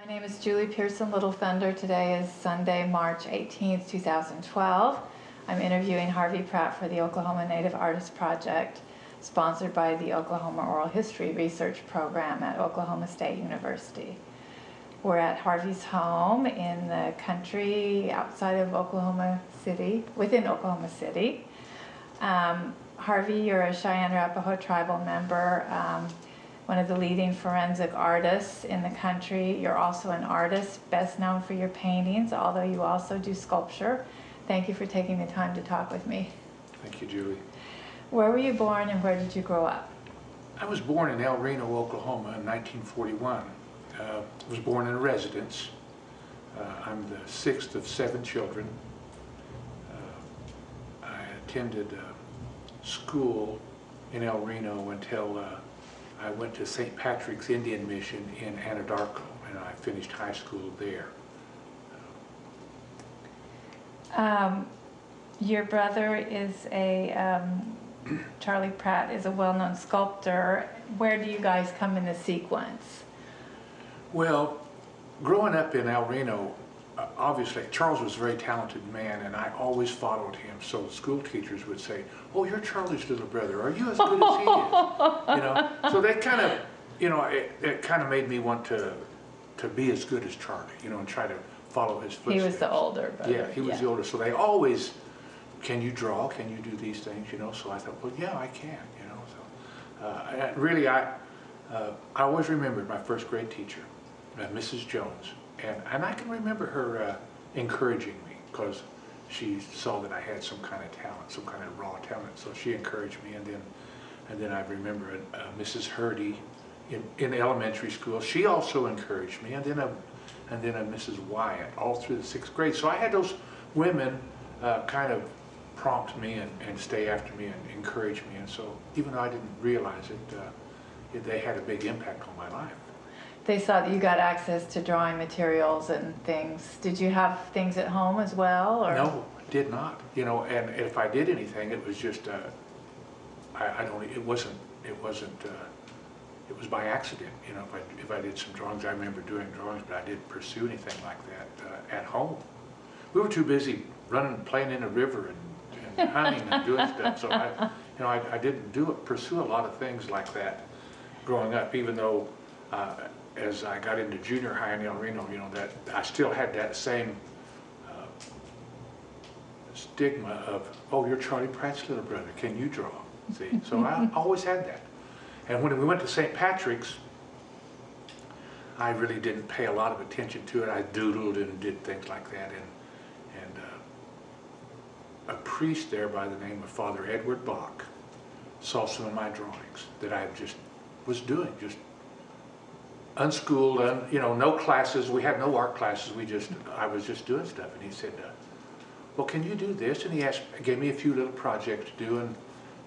My name is Julie Pearson Littlefender. Today is Sunday, March 18th, 2012. I'm interviewing Harvey Pratt for the Oklahoma Native Artists Project, sponsored by the Oklahoma Oral History Research Program at Oklahoma State University. We're at Harvey's home in the country outside of Oklahoma City, within Oklahoma City. Harvey, you're a Cheyenne-Arapaho tribal member, one of the leading forensic artists in the country. You're also an artist, best known for your paintings, although you also do sculpture. Thank you for taking the time to talk with me. Thank you, Julie. Where were you born and where did you grow up? I was born in El Reno, Oklahoma in 1941. I was born in a residence. I'm the sixth of 7 children. I attended school in El Reno until I went to St. Patrick's Indian Mission in Anadarko, and I finished high school there. Your brother is Charlie Pratt is a well-known sculptor. Where do you guys come in the sequence? Well, growing up in El Reno, obviously Charles was a very talented man, and I always followed him. So school teachers would say, "Oh, you're Charlie's little brother. Are you as good as he is?" You know. So they kind of, you know, it kind of made me want to be as good as Charlie, you know, and try to follow his footsteps. He was the older brother. Yeah, he was the older. So they always, "Can you draw? Can you do these things?" You know. So I thought, well, yeah, I can. You know. So really, I always remembered my first grade teacher, Mrs. Jones. And I can remember her encouraging me because she saw that I had some kind of talent, some kind of raw talent. So she encouraged me, and then I remember Mrs. Hurdy in elementary school. She also encouraged me, and then a Mrs. Wyatt all through the 6th grade. So I had those women kind of prompt me and stay after me and encourage me. And so even though I didn't realize it, they had a big impact on my life. They saw that you got access to drawing materials and things. Did you have things at home as well? Or? No, I did not. You know, and if I did anything, it was just it was by accident. You know, if I did some drawings, I remember doing drawings, but I didn't pursue anything like that at home. We were too busy playing in the river and hunting and doing stuff. So I didn't pursue a lot of things like that growing up, even though. As I got into junior high in El Reno, you know, that I still had that same stigma of, "Oh, you're Charlie Pratt's little brother. Can you draw?" See, so I always had that. And when we went to St. Patrick's, I really didn't pay a lot of attention to it. I doodled and did things like that, and a priest there by the name of Father Edward Bach saw some of my drawings that I just was doing, just unschooled, you know, no classes. We had no art classes. I was just doing stuff, and he said, "Well, can you do this?" And he gave me a few little projects to do,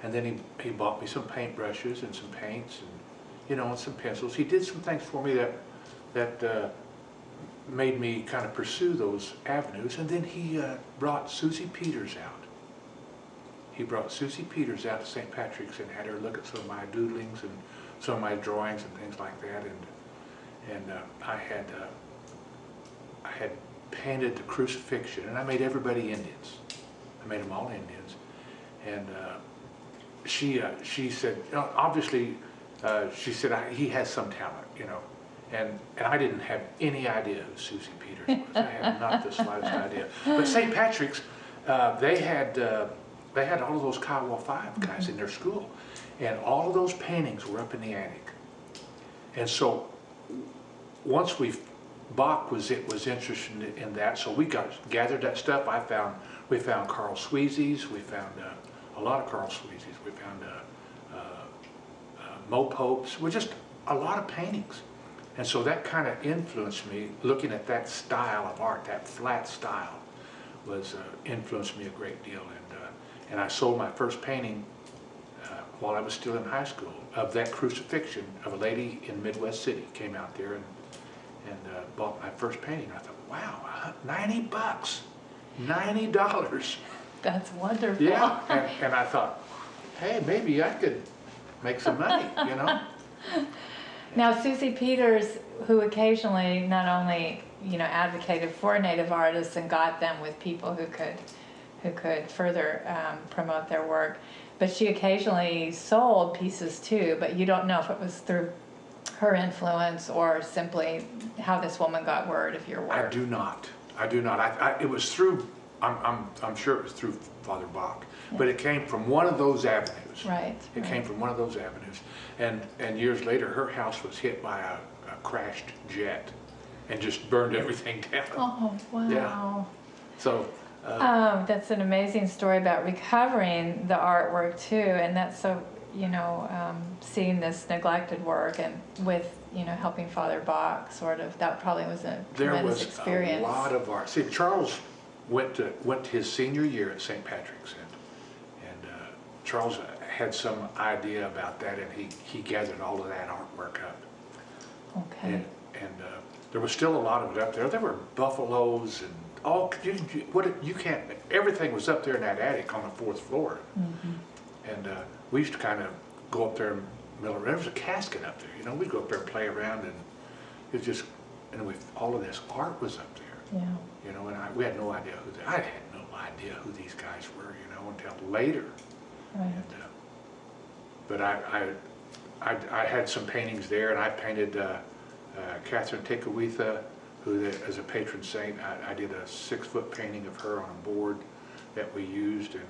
and then he bought me some paintbrushes and some paints, and you know, and some pencils. He did some things for me that made me kind of pursue those avenues. And then he brought Susie Peters out. He brought Susie Peters out to St. Patrick's and had her look at some of my doodlings and some of my drawings and things like that. And I had painted the crucifixion, and I made everybody Indians. I made them all Indians. And she said, you know, obviously, she said, he has some talent, you know. And I didn't have any idea who Susie Peters was. I had not the slightest idea. But St. Patrick's, they had all of those Kiowa 5 guys in their school, and all of those paintings were up in the attic. And so once Bach was interested in that, so we gathered that stuff. We found Carl Sweezy's, we found a lot of Carl Sweezy's, we found Mo Popes, just a lot of paintings. And so that kind of influenced me, looking at that style of art, that flat style, influenced me a great deal. And I sold my first painting while I was still in high school of that crucifixion of a lady in Midwest City. Came out there and bought my first painting. I thought, wow, $90, $90. That's wonderful. Yeah, and I thought, hey, maybe I could make some money, you know. Now, Susie Peters, who occasionally not only, advocated for Native artists and got them with people who could further promote their work, but she occasionally sold pieces too, but you don't know if it was through her influence or simply how this woman got word of your work. I do not. It was through, I'm sure it was through Father Bach, but it came from one of those avenues. Right. It came from one of those avenues. And years later, her house was hit by a crashed jet and just burned everything down. Oh, wow. Yeah. So. That's an amazing story about recovering the artwork too, and that's so, seeing this neglected work and with, helping Father Bach sort of, that probably was a tremendous experience. There was a lot of art. See, Charles went his senior year at St. Patrick's, and Charles had some idea about that, and he gathered all of that artwork up. Okay. And there was still a lot of it up there. There were buffaloes and all, everything was up there in that attic on the 4th floor. Mm-hmm. And we used to kind of go up there and mill around. There was a casket up there, we'd go up there and play around, and it was just, all of this art was up there. Yeah. And we had no idea I had no idea who these guys were, until later. Right. And, but I had some paintings there, and I painted Catherine Tekawitha, who as a patron saint, I did a 6-foot painting of her on a board that we used, and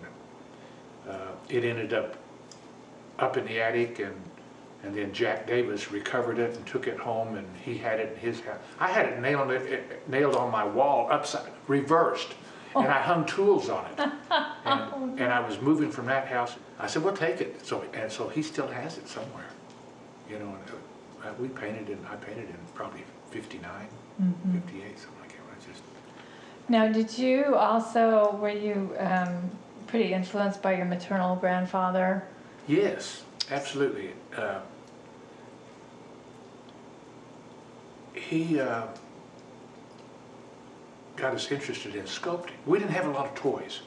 it ended up in the attic, and then Jack Davis recovered it and took it home, and he had it in his house. I had it nailed on my wall, reversed, and I hung tools on it. And I was moving from that house. I said, well, take it. So he still has it somewhere. And I painted in probably 59, mm-hmm. 58, something like that. Now, were you pretty influenced by your maternal grandfather? Yes, absolutely. He got us interested in sculpting. We didn't have a lot of toys,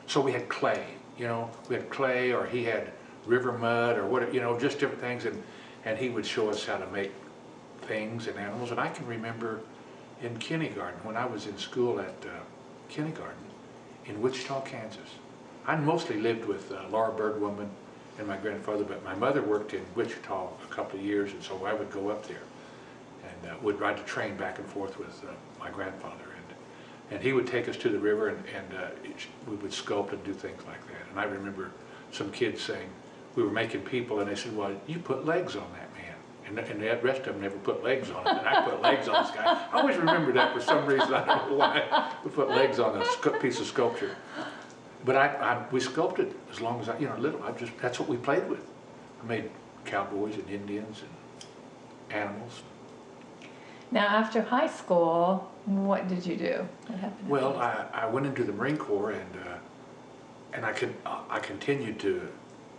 so we had clay. We had clay, or he had river mud, or what, just different things, and he would show us how to make things and animals. And I can remember in kindergarten, when I was in school at kindergarten in Wichita, Kansas. I mostly lived with Laura Birdwoman and my grandfather, but my mother worked in Wichita a couple of years, and so I would go up there and would ride the train back and forth with my grandfather. And he would take us to the river, and we would sculpt and do things like that. And I remember some kids saying, we were making people, and they said, well, you put legs on that man. And the rest of them never put legs on it, and I put legs on this guy. I always remember that for some reason. I don't know why. We put legs on a piece of sculpture. But we sculpted as long as little. That's what we played with. I made cowboys and Indians and animals. Now, after high school, what did you do? What happened? Well, I went into the Marine Corps, and I continued to,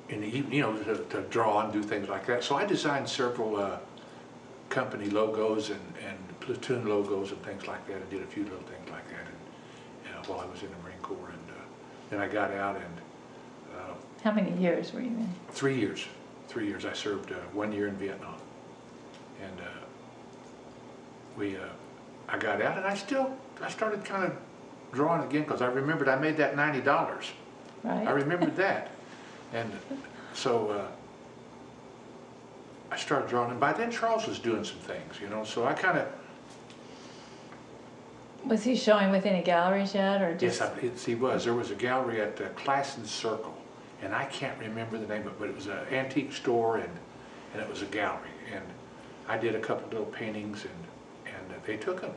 in the evening, to draw and do things like that. So I designed several company logos and platoon logos and things like that, and did a few little things like that. And while I was in the Marine Corps, and then I got out, and how many years were you in? 3 years. 3 years. I served 1 year in Vietnam, and I got out, and I started kind of drawing again, because I remembered I made that $90. Right. I remembered that. And so I started drawing, and by then Charles was doing some things, so I kind of... Was he showing with any galleries yet, or just... Yes, he was. There was a gallery at Classen Circle, and I can't remember the name of it, but it was an antique store, and it was a gallery. And I did a couple little paintings, and they took them,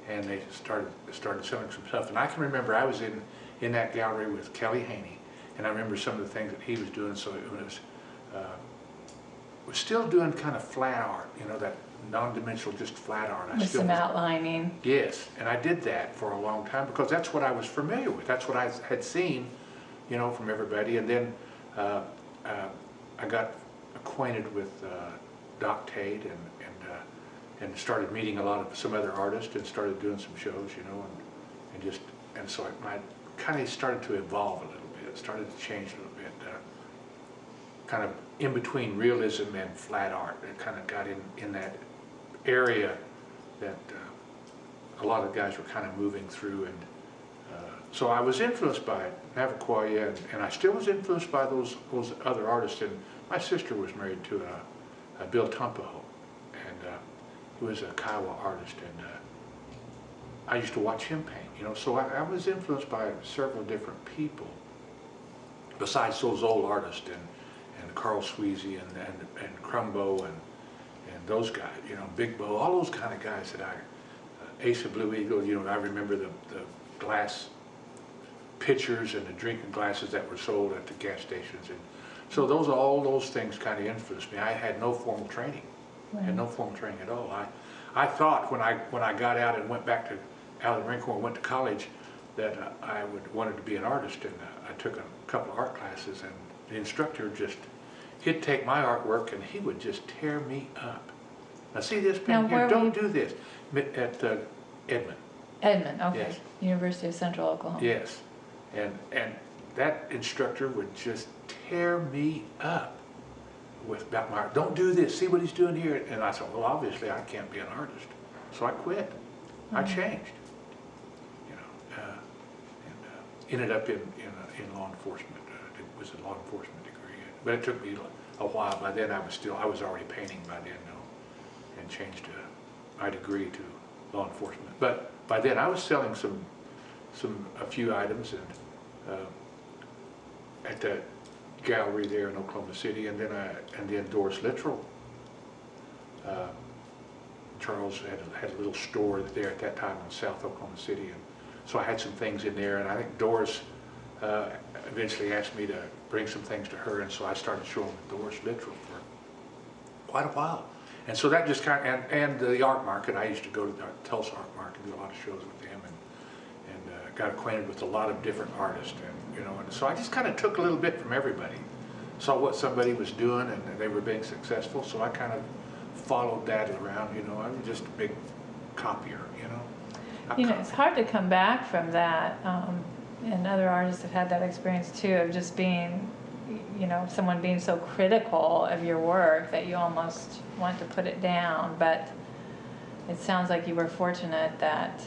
and they started selling some stuff. And I can remember I was in that gallery with Kelly Haney, and I remember some of the things that he was doing. So it was still doing kind of flat art, that non-dimensional, just flat art. With some outlining. Yes, and I did that for a long time, because that's what I was familiar with. That's what I had seen, from everybody. And then I got acquainted with Doc Tate, and started meeting some other artists, and started doing some shows, and so I kind of started to evolve a little bit. It started to change a little bit. kind of in between realism and flat art. It kind of got in that area that a lot of guys were kind of moving through, and so I was influenced by Navaquoya, and I still was influenced by those other artists. And my sister was married to a Bill Tumpaho, and he was a Kiowa artist, and I used to watch him paint, you know. So I was influenced by several different people besides those old artists, and Carl Sweezy and Crumbo and those guys, you know, Big Bo, all those kind of guys that Ace of Blue Eagle, you know. I remember the glass pitchers and the drinking glasses that were sold at the gas stations, and so all those things kind of influenced me. I had no formal training, had no formal training at all. I thought when I got out and went back out of the Marine Corps and went to college that I wanted to be an artist, and I took a couple of art classes, and the instructor he'd take my artwork and he would just tear me up. Now see this painting here, don't do this. At Edmond. Edmond, okay. Yes. University of Central Oklahoma. Yes, and that instructor would just tear me up about my art. Don't do this, see what he's doing here. And I said, well, obviously I can't be an artist. So I quit. I changed, you know, and ended up in law enforcement. It was a law enforcement degree, but it took me a while. By then I was already painting by then, though, and changed my degree to law enforcement. But by then I was selling a few items, and at the gallery there in Oklahoma City, and then Doris Littrell. Charles had a little store there at that time in South Oklahoma City, and so I had some things in there, and I think Doris eventually asked me to bring some things to her, and so I started showing with Doris Littrell for quite a while. And so that just kind of, and the art market, I used to go to the Tulsa art market and do a lot of shows with them, and got acquainted with a lot of different artists, and you know, and so I just kind of took a little bit from everybody, saw what somebody was doing, and they were being successful, so I kind of followed that around, you know. I was just a big copier, you know. You know, it's hard to come back from that, and other artists have had that experience too, of just being, you know, someone being so critical of your work that you almost want to put it down. But it sounds like you were fortunate that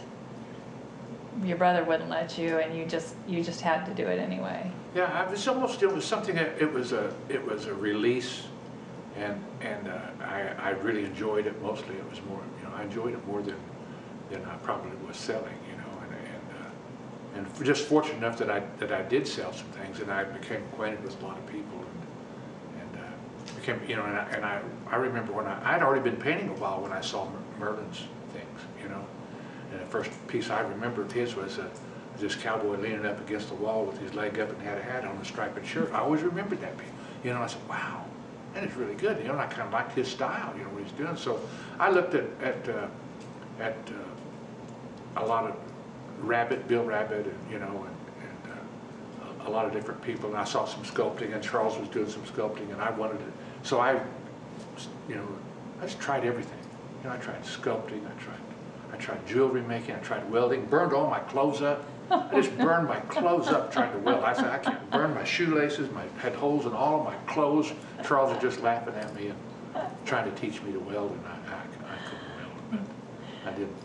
your brother wouldn't let you, and you just had to do it anyway. Yeah, it was something that it was a release, and I really enjoyed it. Mostly it was more, you know, I enjoyed it more than I probably was selling, you know, and just fortunate enough that I did sell some things, and I became acquainted with a lot of people, and became, you know, and I remember when I'd already been painting a while when I saw Merlin's things, you know, and the first piece I remember of his was this cowboy leaning up against the wall with his leg up and had a hat on, a striped shirt. I always remembered that piece, you know, and I said, wow, that is really good, you know, and I kind of liked his style, you know, what he's doing. So I looked at a lot of Bill Rabbit, and you know, and a lot of different people, and I saw some sculpting, and Charles was doing some sculpting, and I wanted to, so I just tried everything. You know, I tried sculpting, I tried jewelry making, I tried welding, burned all my clothes up. I just burned my clothes up trying to weld. I said, I can't burn my shoelaces, had holes in all of my clothes. Charles was just laughing at me and trying to teach me to weld, and I couldn't weld, but I didn't.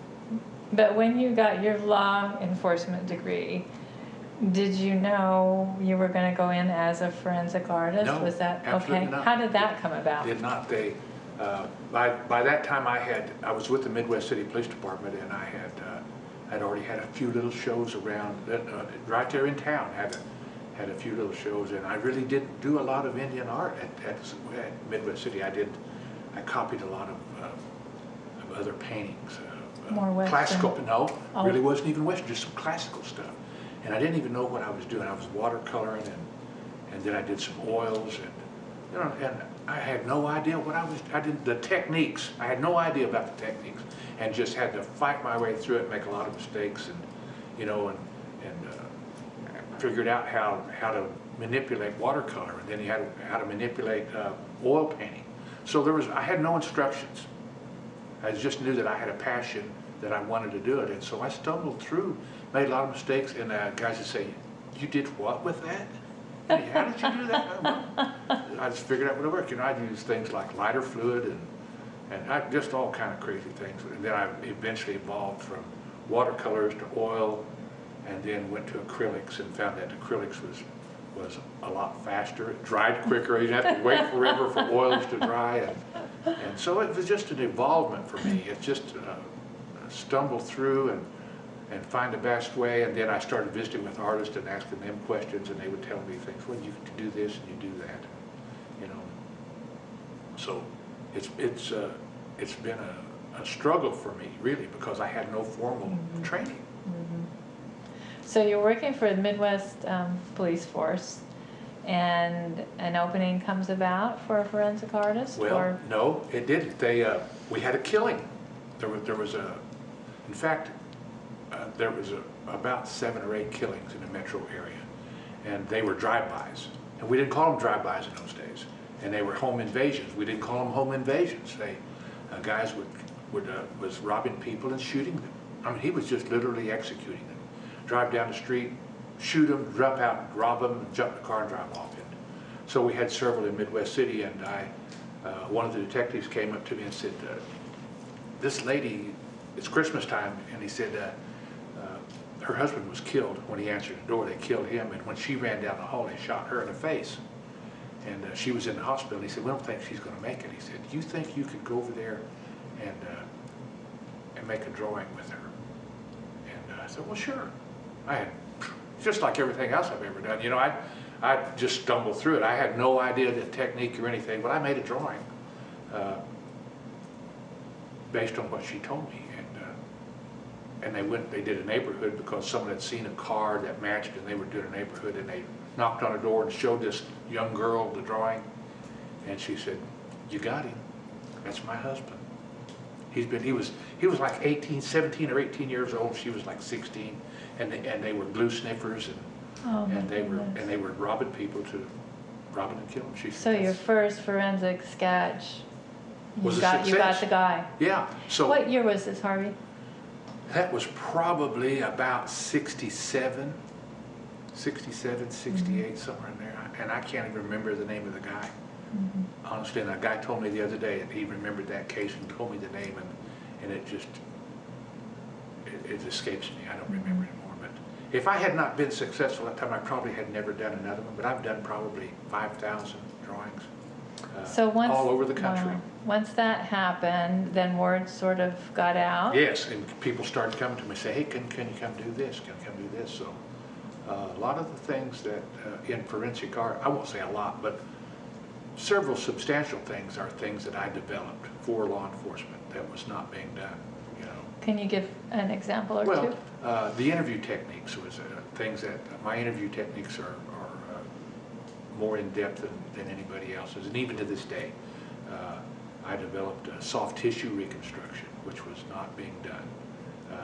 But when you got your law enforcement degree, did you know you were going to go in as a forensic artist? No, was that absolutely okay? not. How did that come about? Did not. They by that time I was with the Midwest City Police Department, and I'd already had a few little shows around right there in town. Had a few little shows, and I really didn't do a lot of Indian art at Midwest City. I copied a lot of other paintings. More Western? Classical, no, Oh. really wasn't even Western, just some classical stuff. And I didn't even know what I was doing. I was watercoloring, and then I did some oils, and you know, and I had no idea what I did the techniques. I had no idea about the techniques, and just had to fight my way through it, make a lot of mistakes, and you know, and figured out how to manipulate watercolor, and then how to manipulate oil painting. So I had no instructions. I just knew that I had a passion, that I wanted to do it, and so I stumbled through, made a lot of mistakes, and guys would say, "You did what with that? How did you do that?" I just figured out what would work. You know, I'd use things like lighter fluid and just all kind of crazy things. And then I eventually evolved from watercolors to oil, and then went to acrylics and found that acrylics was a lot faster. It dried quicker. You didn't have to wait forever for oils to dry. And so it was just an evolvement for me. It just stumble through and find the best way. And then I started visiting with artists and asking them questions, and they would tell me things. Well, you can do this and you do that, you know. So it's been a struggle for me, really, because I had no formal training. So you're working for the Midwest Police Force, and an opening comes about for a forensic artist? Well, or? no, it didn't. We had a killing. There was in fact, there was about 7 or 8 killings in the metro area, and they were drive-bys. And we didn't call them drive-bys in those days. And they were home invasions. We didn't call them home invasions. Guys was robbing people and shooting them. I mean, he was just literally executing them. Drive down the street, shoot them, jump out, rob them, and jump in the car and drive off. So we had several in Midwest City, and one of the detectives came up to me and said, this lady, it's Christmas time, and he said, her husband was killed when he answered the door. They killed him, and when she ran down the hall, they shot her in the face. And she was in the hospital. He said, we don't think she's going to make it. He said, do you think you could go over there and make a drawing with her? And I said, well, sure. I had, just like everything else I've ever done, you know, I just stumbled through it. I had no idea the technique or anything, but I made a drawing based on what she told me. And they did a neighborhood because someone had seen a car that matched, and they were doing a neighborhood, and they knocked on a door and showed this young girl the drawing, and she said, you got him. That's my husband. He was like 17 or 18 years old. She was like 16, and they were glue sniffers, and they were robbing people and killing them. So your first forensic sketch, you got the guy. Yeah. So what year was this, Harvey? That was probably about 67, 68, somewhere in there. And I can't even remember the name of the guy. Honestly, and a guy told me the other day that he remembered that case and told me the name, and it just, it escapes me. I don't remember anymore. But if I had not been successful at that time, I probably had never done another one. But I've done probably 5,000 drawings all over the country. Wow. Once that happened, then word sort of got out? Yes, and people started coming to me and say, hey, can you come do this? Can you come do this? So a lot of the things that in forensic art, I won't say a lot, but several substantial things are things that I developed for law enforcement that was not being done, you know. Can you give an example or two? Well, the interview techniques was things that my interview techniques are more in depth than anybody else's, and even to this day, I developed soft tissue reconstruction, which was not being done.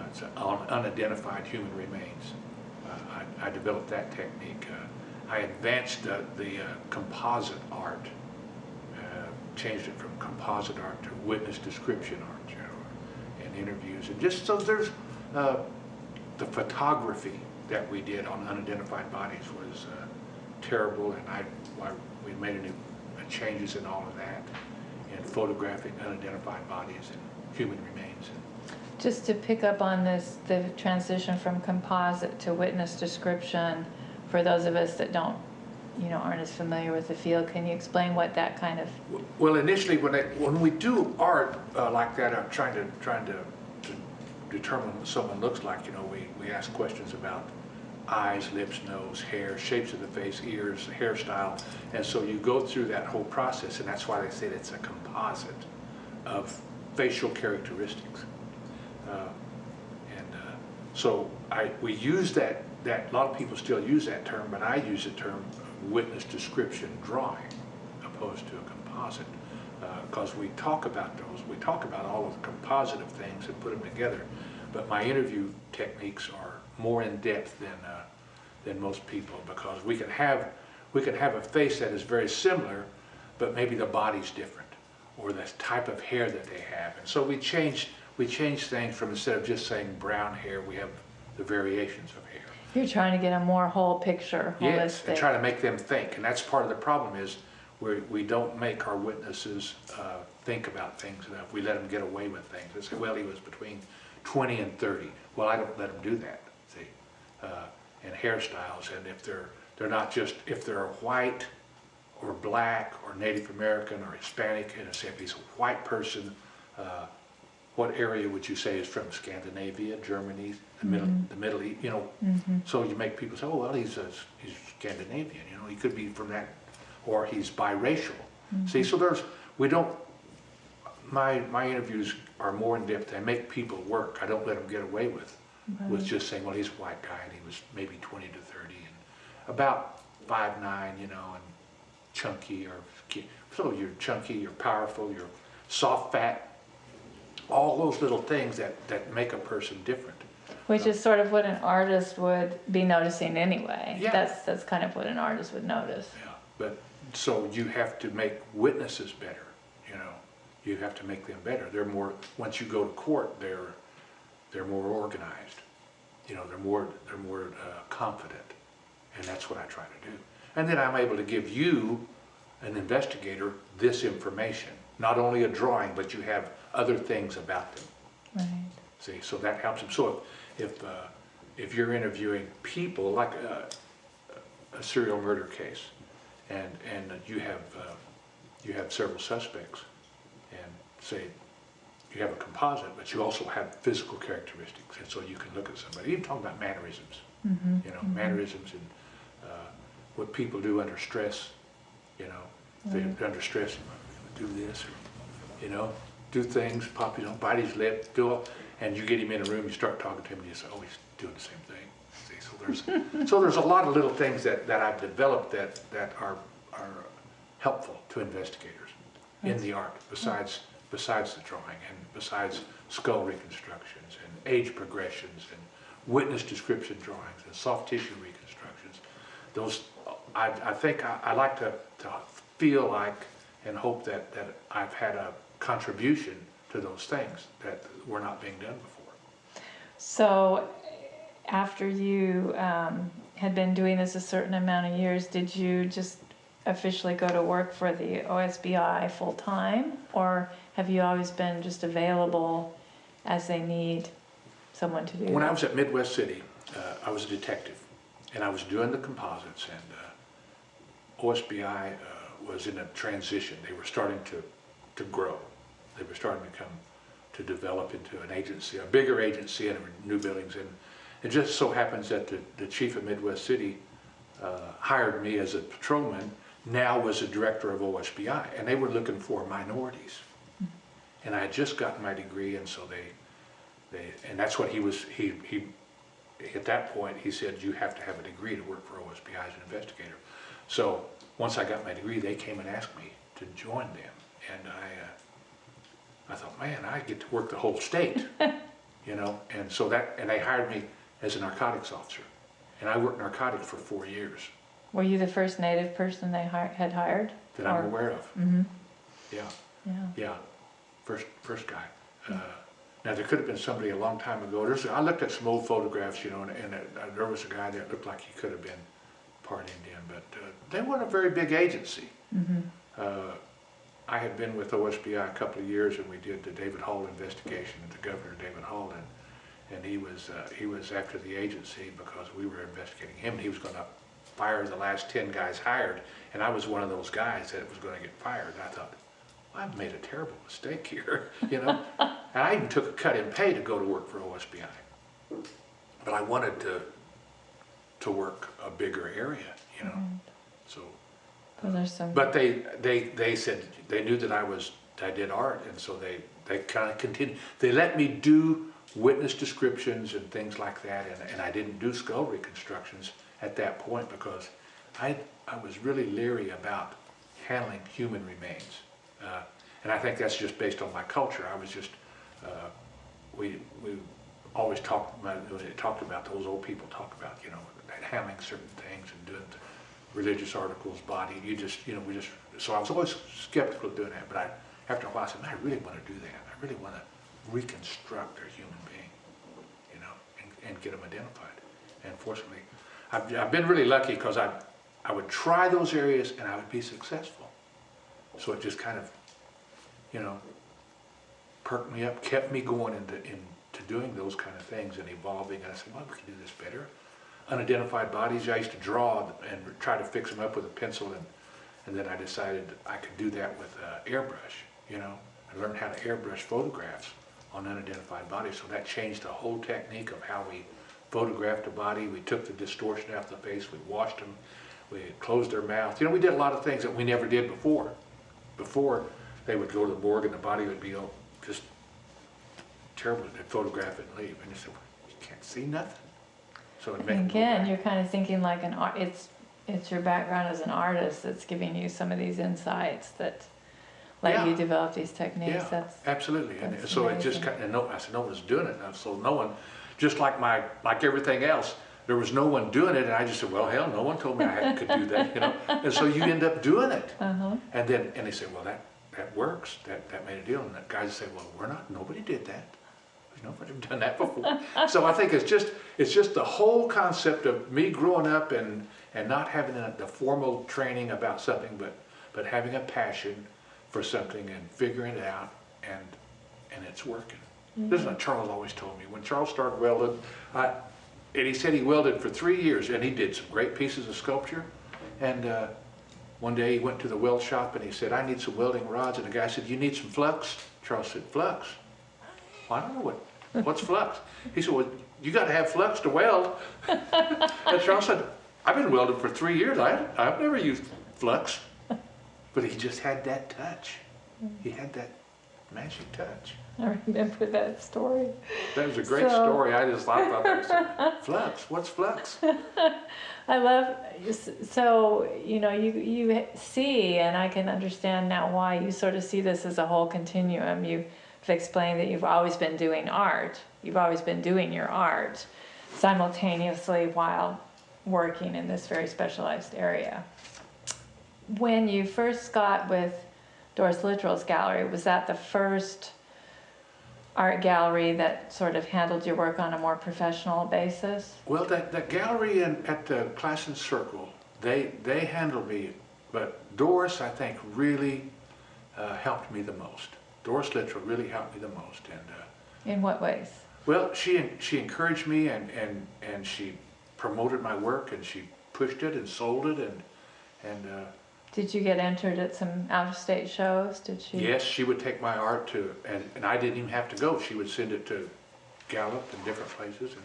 It's on unidentified human remains. I developed that technique. I advanced the composite art, changed it from composite art to witness description art, you know, and interviews. And just so there's the photography that we did on unidentified bodies was terrible, and we made changes in all of that, and photographing unidentified bodies and human remains. Just to pick up on this, the transition from composite to witness description, for those of us that aren't as familiar with the field, can you explain what that kind of? Well, initially, when we do art like that, I'm trying to determine what someone looks like. You know, we ask questions about eyes, lips, nose, hair, shapes of the face, ears, hairstyle, and so you go through that whole process, and that's why they say it's a composite of facial characteristics. So we use that, a lot of people still use that term, but I use the term witness description drawing opposed to a composite, because we talk about those, we talk about all of the composite of things and put them together, but my interview techniques are more in depth than most people, because we can have a face that is very similar, but maybe the body's different, or the type of hair that they have, and so we change things from, instead of just saying brown hair, we have the variations of hair. You're trying to get a more whole picture, holistic. Yes, and try to make them think, and that's part of the problem is we don't make our witnesses think about things enough. We let them get away with things. They say, well, he was between 20 and 30. Well, I don't let them do that, see. And hairstyles, and if they're not just, if they're white or black or Native American or Hispanic, and say if he's a white person, what area would you say is from Scandinavia, Germany, the Middle East, you know? So you make people say, oh, well, he's Scandinavian, you know, he could be from that, or he's biracial. See, so my interviews are more in depth. I make people work. I don't let them get away with just saying, well, he's a white guy and he was maybe 20 to 30 and about 5'9", you know, and chunky so you're chunky, you're powerful, you're soft, fat, all those little things that make a person different. Which is sort of what an artist would be noticing anyway. Yeah. That's kind of what an artist would notice. Yeah, but so you have to make witnesses better, you know. You have to make them better. They're more, once you go to court, they're more organized. You know, they're more confident. And that's what I try to do. And then I'm able to give you, an investigator, this information. Not only a drawing, but you have other things about them. Right. See, so that helps them. So if you're interviewing people, like a serial murder case, and you have several suspects, and say you have a composite, but you also have physical characteristics, and so you can look at somebody. Even talking about mannerisms, you know, mannerisms and what people do under stress. You know, if they're under stress, do this, or, you know, do things, pop, you know, bite his lip, do all, and you get him in a room, you start talking to him, and you say, oh, he's doing the same thing. See, so there's a lot of little things that I've developed that are helpful to investigators in the art, besides the drawing and besides skull reconstructions and age progressions and witness description drawings and soft tissue reconstructions. Those, I think I like to feel like and hope that I've had a contribution to those things that were not being done before. So after you had been doing this a certain amount of years, did you just officially go to work for the OSBI full time, or have you always been just available as they need someone to do When that? I was at Midwest City, I was a detective, and I was doing the composites, and OSBI was in a transition. They were starting to grow. They were starting to develop into an agency, a bigger agency, and new buildings. And it just so happens that the chief of Midwest City hired me as a patrolman, now was a director of OSBI, and they were looking for minorities. And I had just gotten my degree, and so and that's what he at that point, he said, you have to have a degree to work for OSBI as an investigator. So once I got my degree, they came and asked me to join them. And I thought, man, I get to work the whole state, you know? And so and they hired me as a narcotics officer. And I worked narcotics for 4 years. Were you the first Native person they had hired? That I'm aware of. Yeah. Yeah. First guy. Now there could have been somebody a long time ago. I looked at some old photographs, you know, and there was a guy that looked like he could have been part Indian, but they weren't a very big agency. I had been with OSBI a couple of years, and we did the David Hall investigation into Governor David Hall, and he was after the agency because we were investigating him, and he was going to fire the last 10 guys hired, and I was one of those guys that was going to get fired. And I thought, I've made a terrible mistake here, you know. And I even took a cut in pay to go to work for OSBI, but I wanted to work a bigger area, you know. So, but they said they knew that I did art, and so they kind of continued. They let me do witness descriptions and things like that, and I didn't do skull reconstructions at that point because I was really leery about handling human remains. And I think that's just based on my culture. I was just, we always talked about, those old people talk about, you know, handling certain things and doing religious articles, body, so I was always skeptical of doing that, but after a while I said, I really want to do that. I really want to reconstruct a human being, you know, and get them identified. And fortunately, I've been really lucky because I would try those areas and I would be successful. So it just kind of, you know, perked me up, kept me going into doing those kind of things and evolving. And I said, well, we can do this better. Unidentified bodies, I used to draw and try to fix them up with a pencil, and then I decided I could do that with airbrush, you know. I learned how to airbrush photographs on unidentified bodies, so that changed the whole technique of how we photographed a body. We took the distortion out of the face, we washed them, we closed their mouth. You know, we did a lot of things that we never did before. Before, they would go to the morgue and the body would be just terrible. They'd photograph it and leave, and you said, well, you can't see nothing. So it And again, you're kind of thinking like an art. It's your background as an artist that's giving you some of these insights that let you develop these techniques. Yeah, absolutely. And so amazing. It just kind of, I said, no one's doing it. And so no one, just like everything else, there was no one doing it. And I just said, well, hell, no one told me I could do that, you know. And so you end up doing it. And they say, well, that works. That made a deal. And the guys say, well, nobody did that. Nobody's done that before. So I think it's just the whole concept of me growing up and not having the formal training about something, but having a passion for something and figuring it out, and it's working. This is what Charles always told me. When Charles started welding, and he said he welded for 3 years, and he did some great pieces of sculpture. And one day he went to the weld shop and he said, I need some welding rods. And the guy said, you need some flux? Charles said, flux? Well, I don't know what's flux. He said, well, you got to have flux to weld. And Charles said, I've been welding for 3 years. I've never used flux. But he just had that touch. He had that magic touch. I remember that story. That was a great story. I just thought that was flux. What's flux? I love, so, you know, you see, and I can understand now why you sort of see this as a whole continuum. You've explained that you've always been doing art. You've always been doing your art simultaneously while working in this very specialized area. When you first got with Doris Littrell's gallery, was that the first art gallery that sort of handled your work on a more professional basis? Well, that gallery at the Classen Circle, they handled me, but Doris, I think, really helped me the most. Doris Littrell really helped me the most. And in what ways? Well, she encouraged me and she promoted my work, and she pushed it and sold it, and did you get entered at some out-of-state shows? Did she? Yes, she would take my art to, and I didn't even have to go. She would send it to Gallup and different places,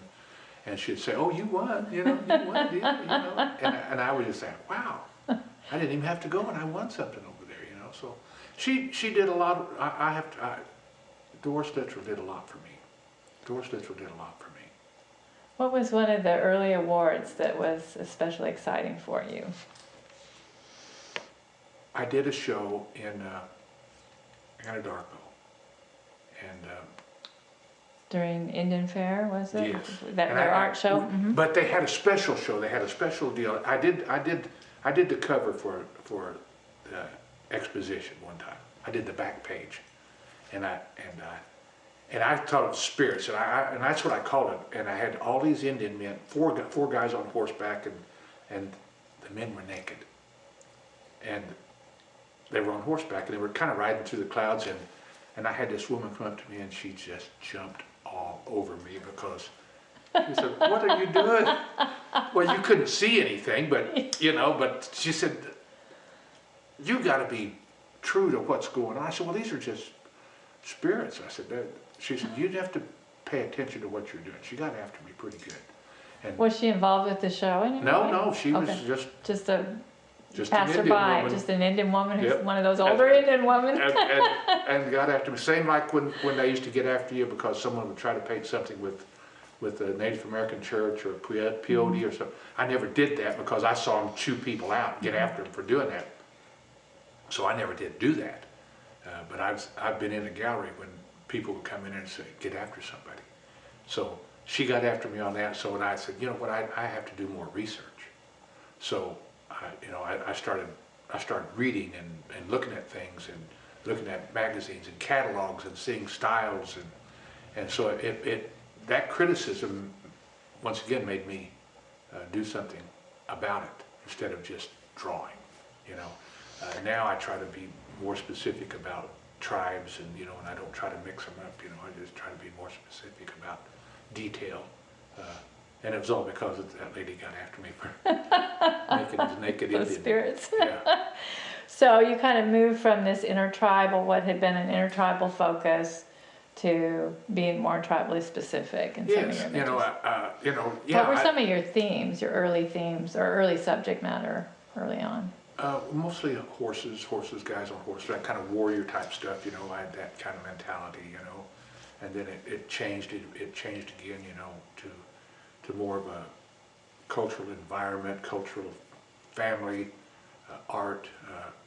and she'd say, "Oh, you won, you know, you won, you know," and I would just say, "Wow, I didn't even have to go, and I won something over there," you know. So she did a lot. Doris Littrell did a lot for me. Doris Littrell did a lot for me. What was one of the early awards that was especially exciting for you? I did a show in Anadarko, and during Indian Fair, was it? Yes. Their art show. But they had a special show. They had a special deal. I did the cover for the exposition one time. I did the back page, and I thought it was spirits, and that's what I called it. And I had all these Indian men, four guys on horseback, and the men were naked, and they were on horseback, and they were kind of riding through the clouds, and I had this woman come up to me, and she just jumped all over me because she said, "What are you doing?" Well, you couldn't see anything, but you know. But she said, "You got to be true to what's going on." I said, "Well, these are just spirits." I said, she said, "You'd have to pay attention to what you're doing." She got after me pretty good. And was she involved with the show anyway? No, she was just a an passerby, Indian woman. just an Indian woman, who's one of those older Indian women. and got after me. Same like when they used to get after you because someone would try to paint something with a Native American church or a peyote or something. I never did that because I saw them chew people out and get after them for doing that. So I never did do that. But I've been in a gallery when people would come in and say, "Get after somebody." So she got after me on that. So when I said, "You know what, I have to do more research." So I started reading and looking at things and looking at magazines and catalogs and seeing styles, and so that criticism once again made me do something about it instead of just drawing. Now I try to be more specific about tribes, and you know, and I don't try to mix them up. You know, I just try to be more specific about detail. And it was all because that lady got after me for making the naked Those Indian. spirits. Yeah. So you kind of moved from this intertribal, what had been an intertribal focus, to being more tribally specific in some of Yes, your you know, images. yeah. What were some of your themes, your early themes, or early subject matter early on? Mostly horses, guys on horses, that kind of warrior type stuff, you know, I had that kind of mentality, you know. And then it changed again, you know, to more of a cultural environment, cultural family, art,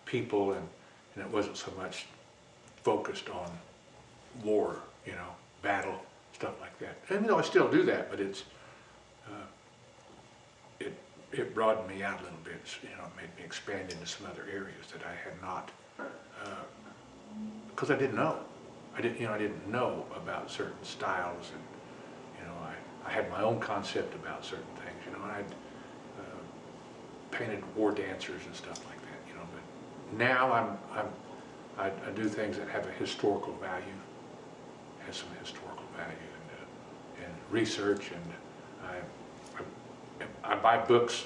people, and it wasn't so much focused on war, you know, battle, stuff like that. And you know, I still do that, but it broadened me out a little bit. You know, it made me expand into some other areas that I had not, because I didn't know. I didn't know about certain styles, and you know, I had my own concept about certain things. You know, and I'd painted war dancers and stuff like that. You know, but now I do things that have a historical value, has some historical value, and research, and I buy books.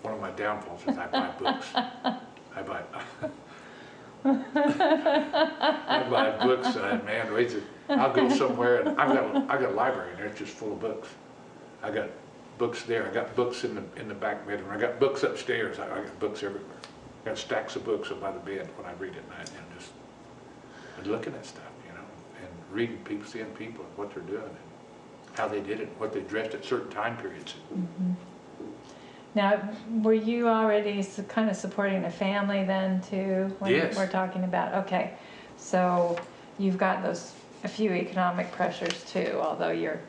One of my downfalls is I buy books. I buy books, man, wait till I'll go somewhere, and I've got a library in there, it's just full of books. I got books there, I got books in the back bedroom, I got books upstairs, I got books everywhere. I got stacks of books up by the bed when I read at night, and just looking at stuff, you know, and reading people, seeing people and what they're doing, and how they did it, what they dressed at certain time periods. Mm-hmm. Now, were you already kind of supporting a family then too? When Yes. we're talking about, okay, so you've got a few economic pressures too, although you're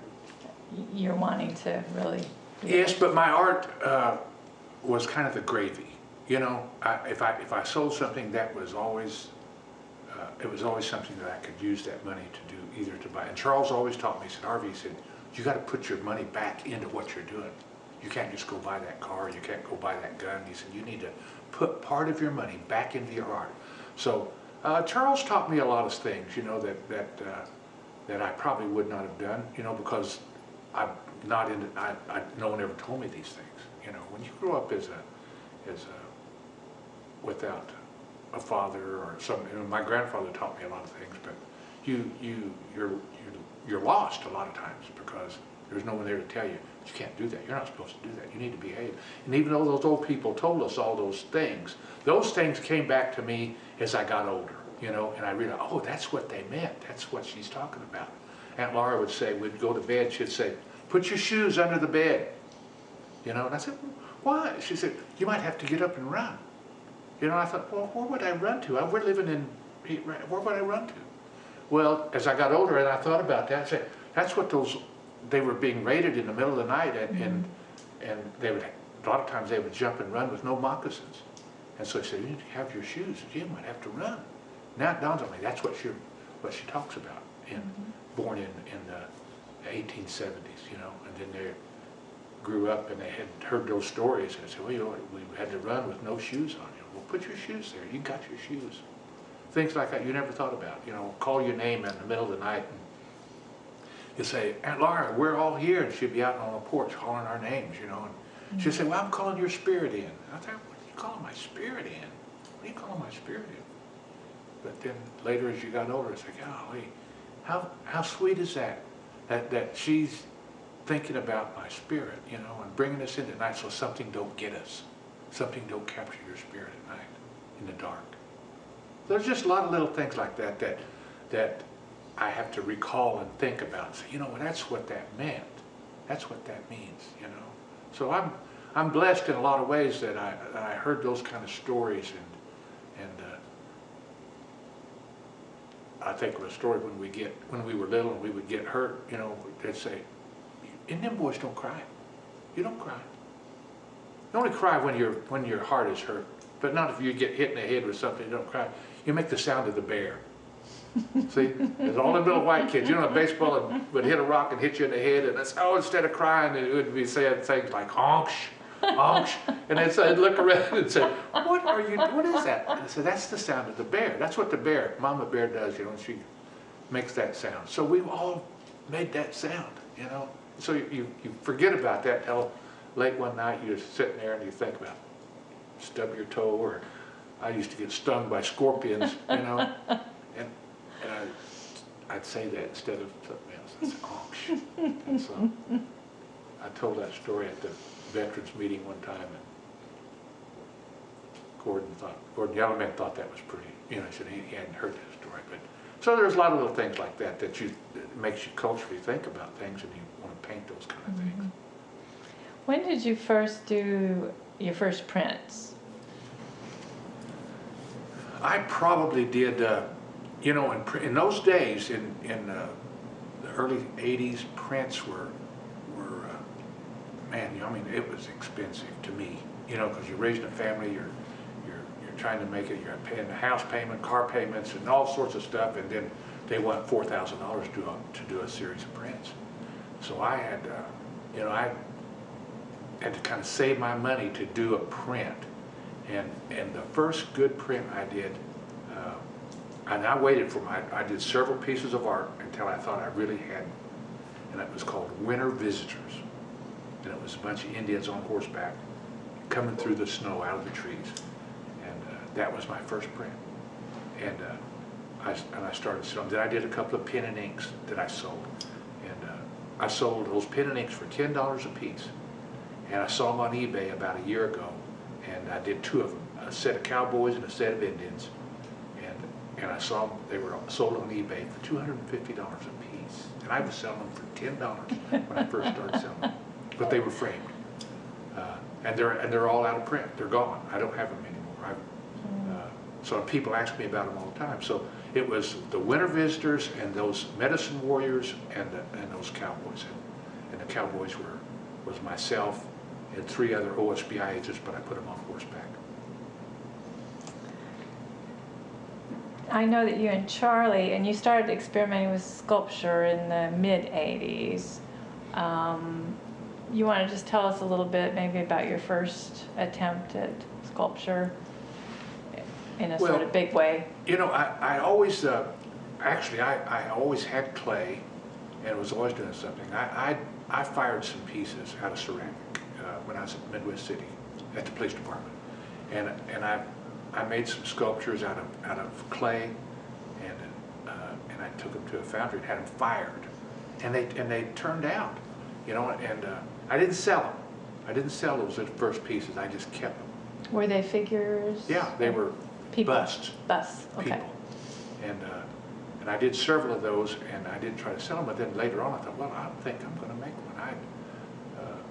wanting to really. Yes, but my art was kind of the gravy. You know, if I sold something, that was always it was always something that I could use that money to do, either to buy. And Charles always taught me. He said, Harvey, he said, you got to put your money back into what you're doing. You can't just go buy that car. You can't go buy that gun. He said, you need to put part of your money back into your art. So Charles taught me a lot of things, you know, that I probably would not have done, you know, because I'm not into. No one ever told me these things. You know, when you grow up without a father or something. You know, my grandfather taught me a lot of things, but you're lost a lot of times because there's no one there to tell you you can't do that. You're not supposed to do that. You need to behave. And even though those old people told us all those things came back to me as I got older. You know, and I realized, oh, that's what they meant. That's what she's talking about. Aunt Laura would say, we'd go to bed, she'd say, put your shoes under the bed. You know, and I said, why? She said, you might have to get up and run. You know, I thought, well, where would I run to? We're living in, where would I run to? Well, as I got older and I thought about that, I said, that's what they were being raided in the middle of the night, and they would, a lot of times they would jump and run with no moccasins. And so I said, you need to have your shoes, you might have to run. Now it dawns on me, that's what she talks about, born in the 1870s, you know, and then they grew up and they had heard those stories, and they said, well, you know, we had to run with no shoes on. You know, well, put your shoes there, you got your shoes. Things like that you never thought about, you know, call your name in the middle of the night, and you say, Aunt Laura, we're all here, and she'd be out on the porch calling our names, you know, and she'd say, well, I'm calling your spirit in. I thought, what are you calling my spirit in? What are you calling my spirit in? But then later as you got older, it's like, golly, how sweet is that she's thinking about my spirit, you know, and bringing us in at night so something don't get us. Something don't capture your spirit at night, in the dark. There's just a lot of little things like that I have to recall and think about and say, you know, that's what that meant. That's what that means, you know. So I'm blessed in a lot of ways that I heard those kind of stories, and I think of a story when we were little and we would get hurt, you know, they'd say, and them boys don't cry. You don't cry. You only cry when your heart is hurt, but not if you get hit in the head with something. You don't cry. You make the sound of the bear. See, there's all the little white kids. You know, baseball would hit a rock and hit you in the head, and that's, oh, instead of crying, it would be saying things like honk, Onk. And then so I'd look around and say, what is that? And I said, that's the sound of the bear. That's what the bear, mama bear does, you know, she makes that sound. So we've all made that sound, you know. So you forget about that till late one night, you're sitting there and you think about stub your toe, or I used to get stung by scorpions, you know, and I'd say that instead of something else. I'd say, oh, and so I told that story at the veterans meeting one time, and Gordon Yellowman thought that was pretty, you know, he said he hadn't heard that story. But so there's a lot of little things like that that makes you culturally think about things, and you want to paint those kind of things. When did you first do your first prints? I probably did, you know, in those days, in the early 80s, prints were man, you know, I mean, it was expensive to me, you know, because you're raising a family, you're trying to make it, you're paying the house payment, car payments, and all sorts of stuff, and then they want $4,000 to do a series of prints. So I had, you know, I had to kind of save my money to do a print. And the first good print I did, and I waited for I did several pieces of art until I thought I really had, and it was called Winter Visitors. And it was a bunch of Indians on horseback coming through the snow out of the trees. And that was my first print. And I started selling. Then I did a couple of pen and inks that I sold. And I sold those pen and inks for $10 a piece. And I saw them on eBay about a year ago. And I did two of them, a set of cowboys and a set of Indians. And I saw them, they were sold on eBay for $250 a piece. And I was selling them for $10 when I first started selling them. But they were framed. And they're all out of print. They're gone. I don't have them anymore. So people ask me about them all the time. So it was the Winter Visitors and those Medicine Warriors and those cowboys. And the cowboys was myself and 3 other OSBI agents, but I put them on horseback. I know that you and Charlie, and you started experimenting with sculpture in the mid-'80s. You want to just tell us a little bit maybe about your first attempt at sculpture in a sort of big way? You know, I always, actually I always had clay and was always doing something. I fired some pieces out of ceramic when I was at Midwest City at the police department. And I made some sculptures out of clay, and I took them to a foundry and had them fired. And they turned out, you know, and I didn't sell them. I didn't sell those first pieces. I just kept them. Were they figures? Yeah, they were people. Busts. Busts, okay. People. And I did several of those, and I didn't try to sell them. But then later on, I thought, well, I don't think I'm going to make one.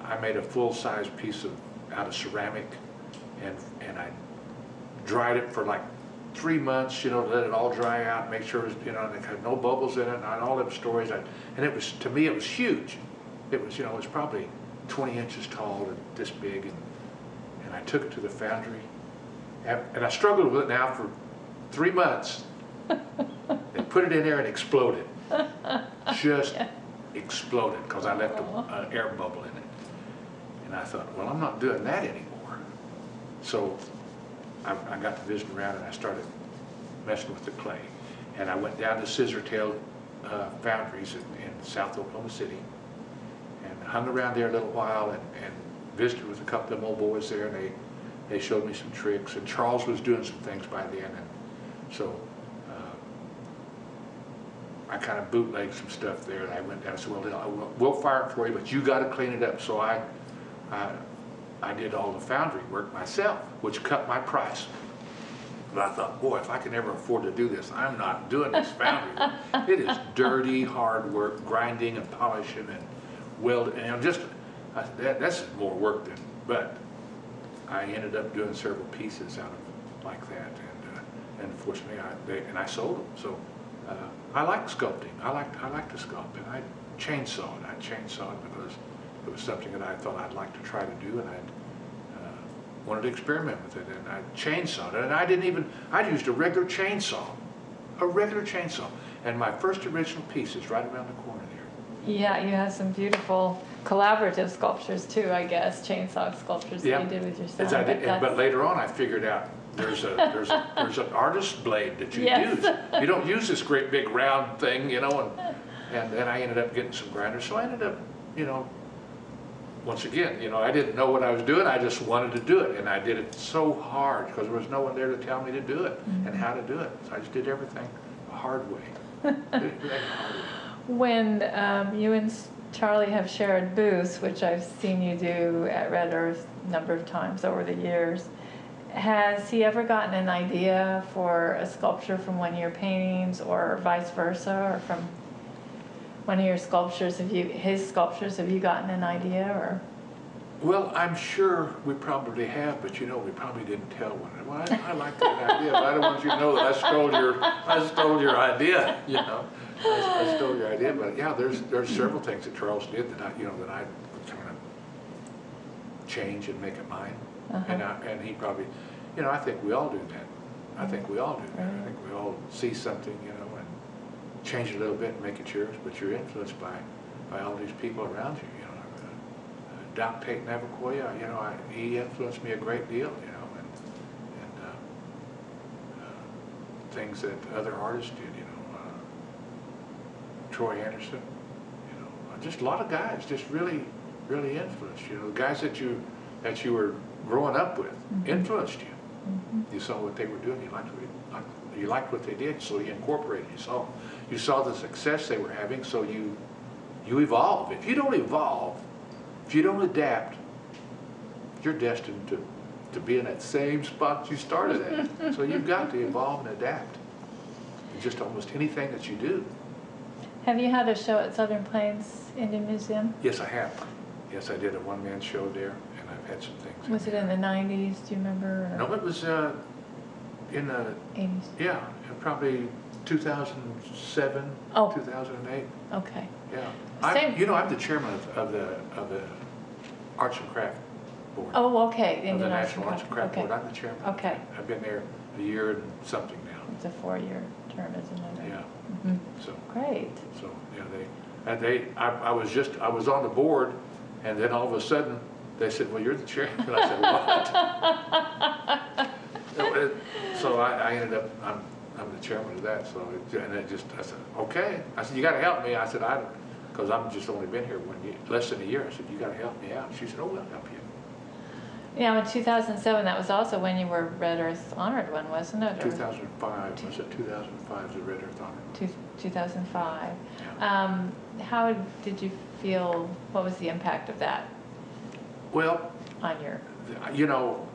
I made a full-size piece out of ceramic, and I dried it for like 3 months, you know, let it all dry out, make sure it was, you know, it had no bubbles in it, and all them stories. And it was, to me, it was huge. It was, you know, it was probably 20 inches tall and this big, and I took it to the foundry, and I struggled with it now for 3 months. They put it in there and exploded. Just exploded, because I left an air bubble in it. And I thought, well, I'm not doing that anymore. So I got to visit around, and I started messing with the clay. And I went down to Scissortail Foundries in South Oklahoma City, and hung around there a little while, and visited with a couple of them old boys there, and they showed me some tricks. And Charles was doing some things by then, and so I kind of bootlegged some stuff there, and I went down and said, well, we'll fire it for you, but you got to clean it up. So I did all the foundry work myself, which cut my price. But I thought, boy, if I can ever afford to do this, I'm not doing this foundry work. It is dirty, hard work, grinding and polishing and welding, and that's more work than. But I ended up doing several pieces out of like that, and fortunately, I sold them. So I like sculpting. I like to sculpt, and I chainsawed. I chainsawed because it was something that I thought I'd like to try to do, and I wanted to experiment with it, and I chainsawed it. And I used a regular chainsaw, and my first original piece is right around the corner there. Yeah, you have some beautiful collaborative sculptures too, I guess, chainsaw sculptures that you did with your son. But later on, I figured out there's an artist blade that you Yes. use. You don't use this great big round thing, you know, and then I ended up getting some grinders. So I ended up, you know, once again, you know, I didn't know what I was doing. I just wanted to do it, and I did it so hard because there was no one there to tell me to do it and how to do it. So I just did everything the hard way. Did everything the hard way. When you and Charlie have shared booths, which I've seen you do at Red Earth a number of times over the years, has he ever gotten an idea for a sculpture from one of your paintings, or vice versa, or from one of your sculptures? His sculptures, have you gotten an idea, or? Well, I'm sure we probably have, but you know, we probably didn't tell one. Well, I like that idea, but I don't want you to know that I stole your idea, you know. I stole your idea, but yeah, there's several things that Charles did that I kind of change and make it mine. And he probably, you know, I think we all do that. I think we all do that. I think we all see something, you know, and change it a little bit and make it yours, but you're influenced by all these people around you, you know. Doc Tate Navacoya, you know, he influenced me a great deal, you know, and things that other artists did, you know. Troy Anderson, you know, just a lot of guys just really influenced you. You know, the guys that you were growing up with influenced you. You saw what they were doing. You liked what they did, so you incorporated. You saw the success they were having, so you evolve. If you don't evolve, if you don't adapt, you're destined to be in that same spot you started at. So you've got to evolve and adapt in just almost anything that you do. Have you had a show at Southern Plains Indian Museum? Yes, I have. Yes, I did a one-man show there, and I've had some things. Was it in the 90s, do you remember? Or? No, it was in the 80s? Yeah, probably 2007, 2008. Okay. Yeah. I'm the chairman of the Arts and Craft Board. Oh, okay. Of the National Arts and Craft Board. I'm the chairman. Okay. I've been there a year and something now. It's a 4-year term, isn't it? Yeah. So great. So yeah, I was on the board, and then all of a sudden they said, "Well, you're the chairman." And I said, "What?" So I ended up I'm the chairman of that. So I said, "Okay." I said, "You got to help me." I said, because I've just only been here less than a year. I said, "You got to help me out." She said, "Oh, we'll help you." Yeah, in 2007, that was also when you were Red Earth Honored one, wasn't it? 2005, was it 2005, the Red Earth Honor? 2005. Yeah. How did you feel, what was the impact of that? Well, on your... You know,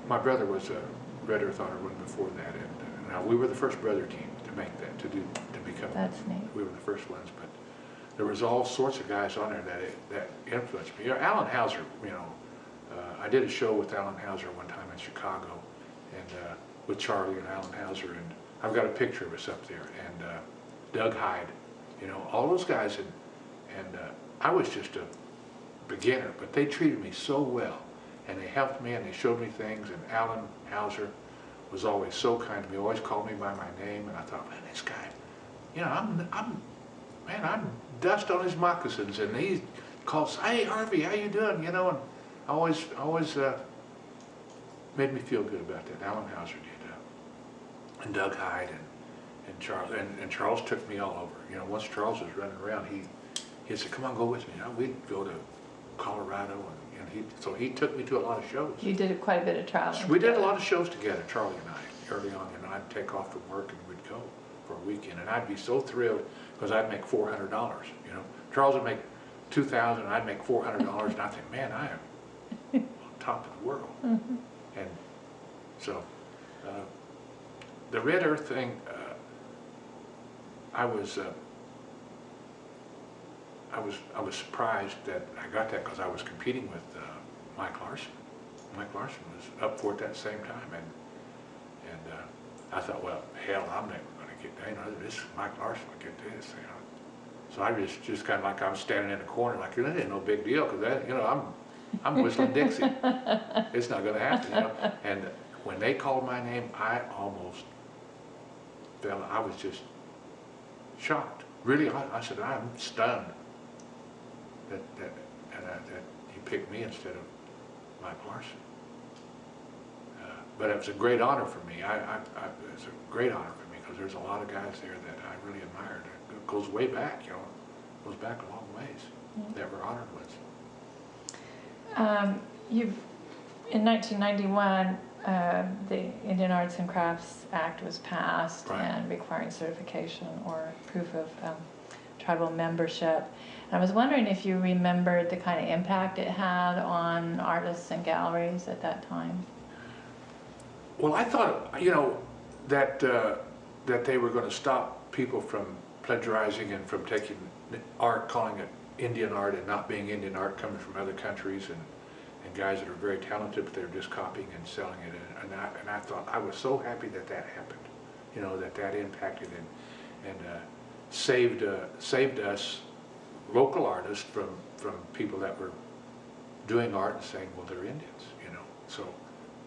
my brother was a Red Earth Honor one before that, and now we were the first brother team to make that, to become. That's neat. We were the first ones, but there was all sorts of guys on there that influenced me. You know, Alan Hauser, you know, I did a show with Alan Hauser one time in Chicago, and with Charlie and Alan Hauser, and I've got a picture of us up there, and Doug Hyde, you know, all those guys, and I was just a beginner, but they treated me so well, and they helped me, and they showed me things, and Alan Hauser was always so kind to me, always called me by my name, and I thought, man, this guy, you know, I'm dust on his moccasins, and he calls, "Hey, Harvey, how you doing?" You know, and always made me feel good about that. Alan Hauser did, and Doug Hyde, and Charles, and Charles took me all over. You know, once Charles was running around, he said, "Come on, go with me." You know, we'd go to Colorado, and so he took me to a lot of shows. You did quite a bit of traveling. We did a lot of shows together, Charlie and I, early on. You know, I'd take off from work and we'd go for a weekend, and I'd be so thrilled because I'd make $400. You know, Charles would make $2,000, and I'd make $400, and I think, man, I am on top of the world. And so, the Red Earth thing, I was surprised that I got that because I was competing with Mike Larson. Mike Larson was up for it that same time, and I thought, well, hell, I'm never going to get that. You know, this Mike Larson will get this. You know, so I just kind of like I was standing in the corner, like, that ain't no big deal, because that, you know, I'm whistling Dixie. It's not going to happen. You know, and when they called my name, I almost fell. I was just shocked, really, I said, I'm stunned that you picked me instead of Mike Larson. But it was a great honor for me. It's a great honor for me because there's a lot of guys there that I really admired. It goes way back, you know, it goes back a long ways that we're honored with. In 1991, the Indian Arts and Crafts Act was passed, Right. and requiring certification or proof of tribal membership. And I was wondering if you remembered the kind of impact it had on artists and galleries at that time. Well, I thought, you know, that they were going to stop people from plagiarizing and from taking art, calling it Indian art and not being Indian art coming from other countries, and guys that are very talented, but they're just copying and selling it. And I thought, I was so happy that happened, you know, that impacted and saved us local artists from people that were doing art and saying, well, they're Indians, you know. So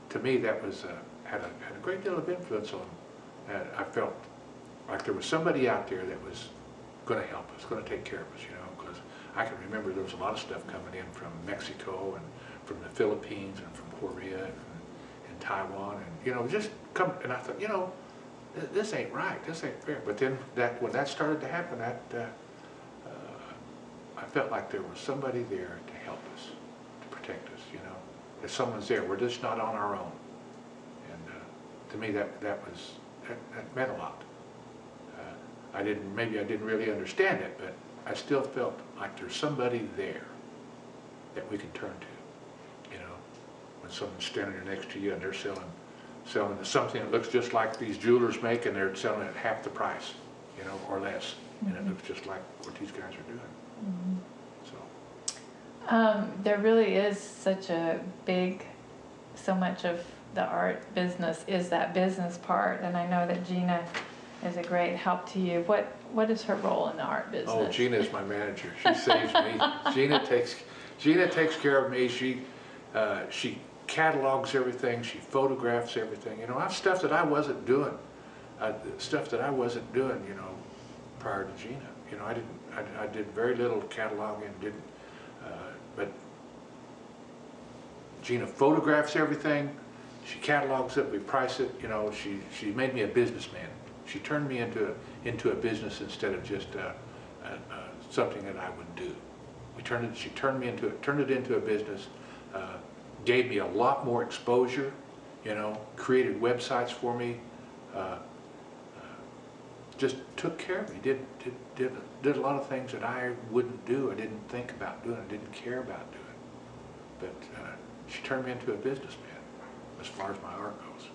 to me, that was had a great deal of influence on. I felt like there was somebody out there that was going to help us, going to take care of us, you know, because I can remember there was a lot of stuff coming in from Mexico and from the Philippines and from Korea and Taiwan, and you know, just come. And I thought, you know, this ain't right, this ain't fair. But then when that started to happen, I felt like there was somebody there to help us, to protect us, you know. If someone's there, we're just not on our own. And to me, that meant a lot. Maybe I didn't really understand it, but I still felt like there's somebody there that we can turn to, you know. When someone's standing there next to you and they're selling something that looks just like these jewelers make, and they're selling it at half the price, you know, or less, and it looks just like what these guys are doing. So There really is so much of the art business is that business part, and I know that Gina is a great help to you. What is her role in the art business? oh, Gina is my manager. She saves me. Gina takes care of me. She catalogs everything. She photographs everything. You know, I've stuff that I wasn't doing. You know, prior to Gina. You know, I did very little cataloging. But Gina photographs everything. She catalogs it. We price it. You know, she made me a businessman. She turned me into a business instead of just something that I would do. She turned it into a business. Gave me a lot more exposure. You know, created websites for me. Just took care of me. Did a lot of things that I wouldn't do. I didn't think about doing. I didn't care about doing. But she turned me into a businessman as far as my art goes.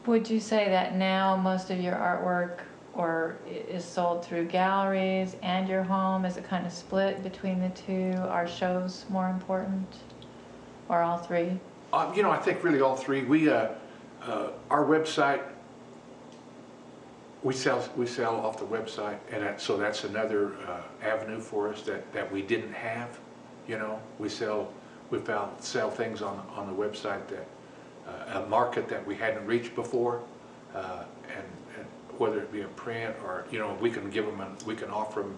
Would you say that now most of your artwork is sold through galleries and your home? Is it kind of split between the two? Are shows more important, or all three? You know, I think really all three. We our website. We sell off the website, and so that's another avenue for us that we didn't have. You know, we sell things on the website that a market that we hadn't reached before, and whether it be a print or, you know, we can offer them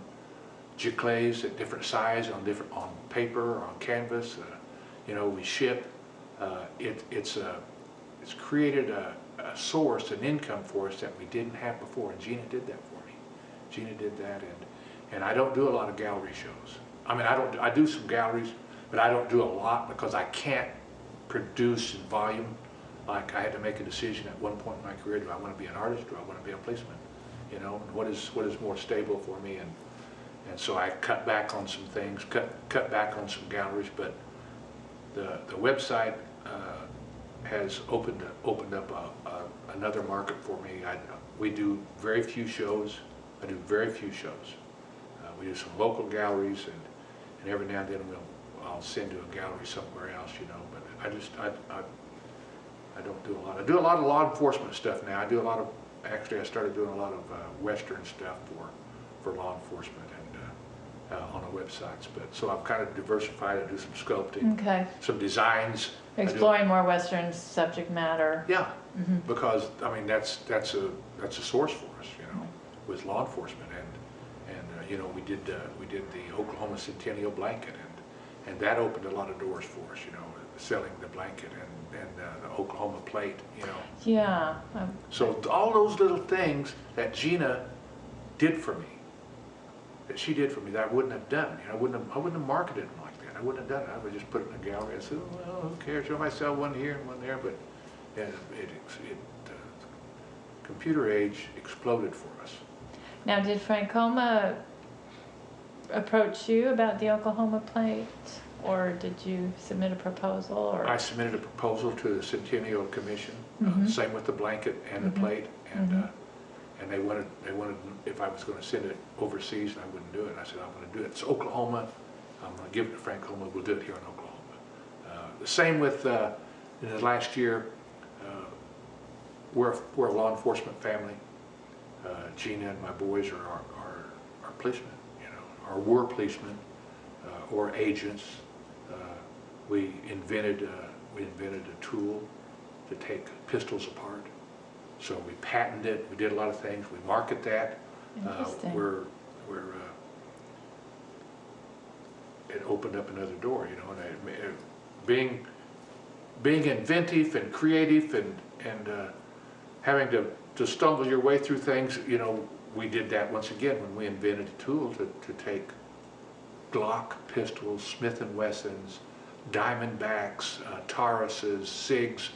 giclées at different size on paper or on canvas. You know, we ship. It's created a source, an income for us that we didn't have before, and Gina did that for me. Gina did that, and I don't do a lot of gallery shows. I mean, I do some galleries, but I don't do a lot because I can't produce in volume. Like, I had to make a decision at one point in my career: do I want to be an artist, or do I want to be a policeman? You know, what is more stable for me? And so I cut back on some things, cut back on some galleries, but the website has opened up another market for me. We do very few shows. I do very few shows. We do some local galleries, and every now and then I'll send to a gallery somewhere else, you know. But I don't do a lot. I do a lot of law enforcement stuff now. I started doing a lot of Western stuff for law enforcement and on the websites. But so I've kind of diversified. I do some sculpting, some designs. Exploring more Western subject matter. Yeah, because I mean that's a source for us, you know, with law enforcement, you know, we did the Oklahoma Centennial blanket, and that opened a lot of doors for us, you know, selling the blanket and the Oklahoma plate, you know. Yeah. So all those little things that Gina did for me, that she did for me, that I wouldn't have done. You know, I wouldn't have marketed them like that. I wouldn't have done it. I would just put it in a gallery and said, well, who cares? I might sell one here and one there, but yeah, computer age exploded for us. Now, did Francoma approach you about the Oklahoma plate, or did you submit a proposal? Or I submitted a proposal to the Centennial Commission, same with the blanket and the plate, and they wanted if I was going to send it overseas, and I wouldn't do it. I said, I'm going to do it. It's Oklahoma. I'm going to give it to Francoma. We'll do it here in Oklahoma. The same with in the last year. We're a law enforcement family. Gina and my boys are policemen, you know, or were policemen, or agents. We invented a tool to take pistols apart. So we patented it. We did a lot of things. We market that. Interesting. It opened up another door, you know. And being inventive and creative and having to stumble your way through things, you know, we did that once again when we invented a tool to take Glock pistols, Smith & Wessons, Diamondbacks, Tauruses, SIGs.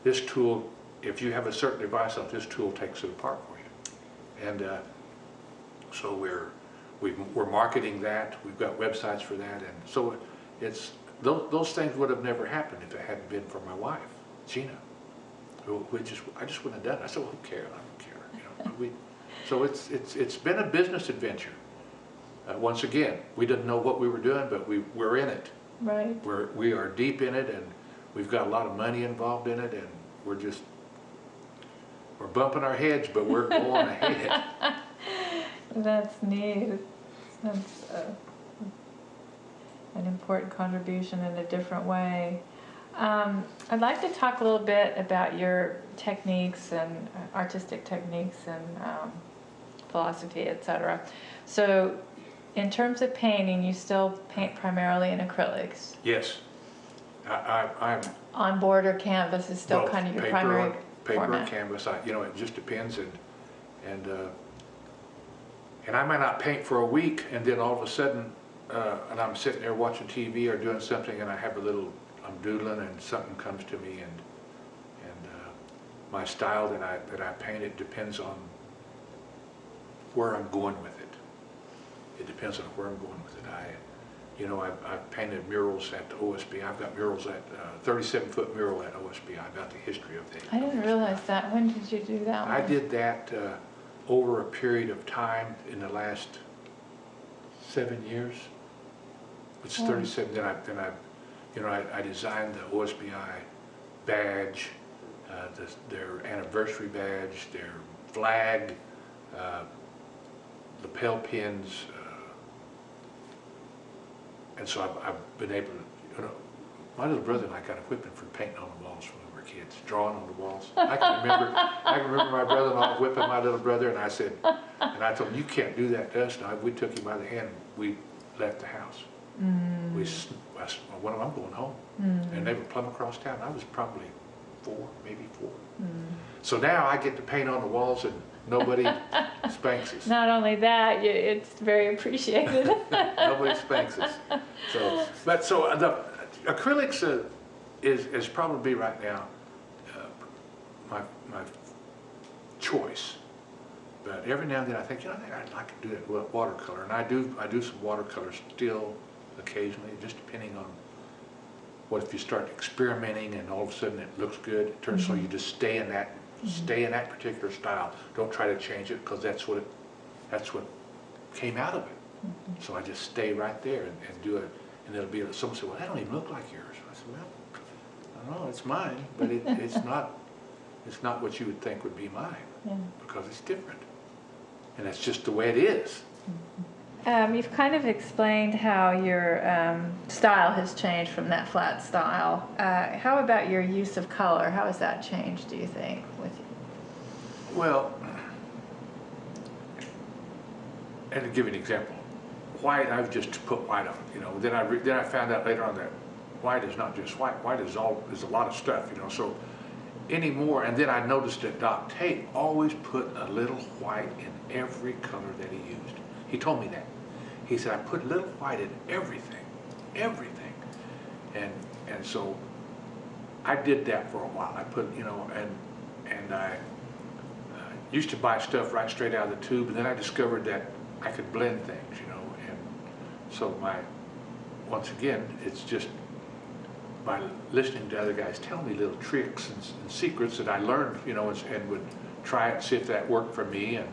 This tool, if you have a certain device on, this tool takes it apart for you. And so we're marketing that. We've got websites for that, and so it's those things would have never happened if it hadn't been for my wife, Gina. I just wouldn't have done it. I said, well, who cares? I don't care. You know, so it's been a business adventure. Once again, we didn't know what we were doing, but we're in it. Right. We are deep in it, and we've got a lot of money involved in it, and we're bumping our heads, but we're going ahead. That's neat. That's an important contribution in a different way. I'd like to talk a little bit about your techniques and artistic techniques and philosophy, etc. So, in terms of painting, you still paint primarily in acrylics? Yes. I'm on board or canvas is still kind of your primary paper format. and canvas. You know, it just depends, and I might not paint for a week, and then all of a sudden, and I'm sitting there watching TV or doing something, and I'm doodling, and something comes to me, and my style that I paint, it depends on where I'm going with it. It depends on where I'm going with it. I've painted murals at the OSBI. I've got murals at 37-foot mural at OSBI about the history of the. I didn't realize that. When did you do that one? I did that over a period of time in the last 7 years. It's 37. Then I designed the OSBI badge, their anniversary badge, their flag, lapel pins. And so I've been able to, my little brother and I got a whipping for painting on the walls when we were kids, drawing on the walls. I can remember my brother-in-law whipping my little brother, and I told him, you can't do that to us. Now, we took him by the hand, and we left the house. I said, well, I'm going home. And they were plumb across town. I was probably 4, maybe 4. So now I get to paint on the walls, and nobody spanks us. Not only that, it's very appreciated. Nobody spanks us. So the acrylics is probably right now my choice. But every now and then I think, I think I'd like to do that with watercolor, and I do some watercolor still occasionally, just depending on what if you start experimenting and all of a sudden it looks good. It turns so you just stay in that. Stay in that particular style. Don't try to change it, because that's what came out of it. So I just stay right there and do it, and it'll be. Someone said, "Well, that don't even look like yours." I said, "Well, I don't know, it's mine, but it's not. It's not what you would think would be mine, because it's different, and that's just the way it is." You've kind of explained how your style has changed from that flat style. How about your use of color? How has that changed, do you think, with you? Well, and to give you an example, white, I would just put white on it, you know. Then I found out later on that white is not just white. White is a lot of stuff, you know. So anymore, and then I noticed that Doc Tate always put a little white in every color that he used. He told me that. He said, I put a little white in everything, everything. And so I did that for a while. I put, you know, and I used to buy stuff right straight out of the tube, and then I discovered that I could blend things, you know. And so once again, it's just by listening to other guys tell me little tricks and secrets that I learned, you know, and would try it, see if that worked for me, and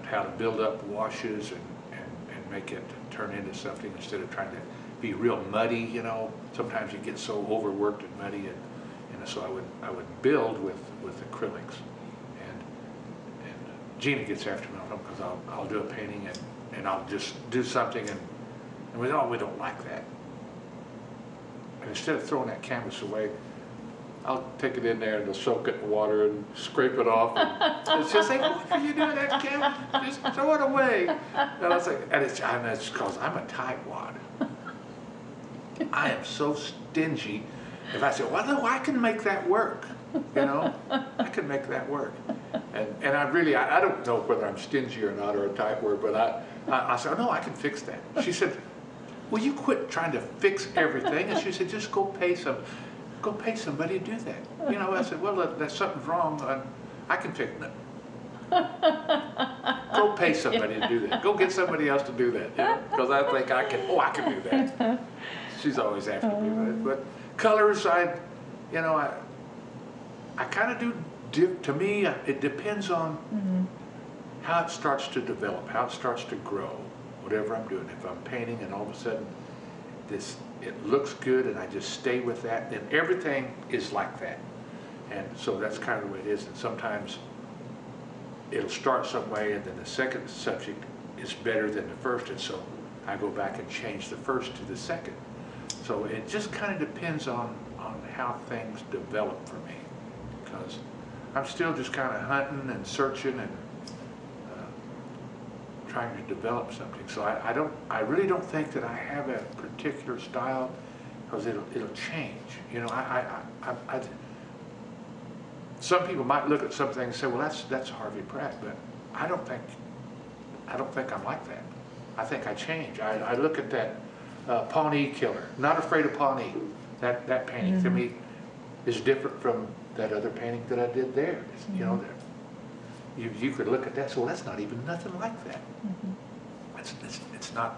how to build up washes and make it turn into something instead of trying to be real muddy, you know. Sometimes you get so overworked and muddy, and so I would build with acrylics. And Gina gets after me because I'll do a painting and I'll just do something and we don't like that. And instead of throwing that canvas away, I'll take it in there and soak it in water and scrape it off. And it's just like, what are you doing that canvas? Just throw it away. And I was like, and it's because I'm a tightwad. I am so stingy. If I say, well, no, I can make that work. You know, I can make that work. And I really, I don't know whether I'm stingy or not, or a tightwad, but I said, oh, no, I can fix that. She said, will you quit trying to fix everything? And she said, just go pay somebody to do that. You know, I said, well, that's something's wrong. I can fix it. Go pay somebody to do that. Go get somebody else to do that. You know? Because I think I can do that. She's always after me with it. But colors, I kind of do, to me, it depends on how it starts to develop, how it starts to grow, whatever I'm doing. If I'm painting and all of a sudden it looks good and I just stay with that, then everything is like that. And so that's kind of the way it is. And sometimes it'll start some way and then the second subject is better than the first, and so I go back and change the first to the second. So it just kind of depends on how things develop for me, because I'm still just kind of hunting and searching and trying to develop something. So I really don't think that I have a particular style, because it'll change. You know, some people might look at something and say, well, that's Harvey Pratt, but I don't think I'm like that. I think I change. I look at that Pawnee Killer, Not Afraid of Pawnee. That painting to me is different from that other painting that I did there. You know, you could look at that, so well, that's not even nothing like that. It's not.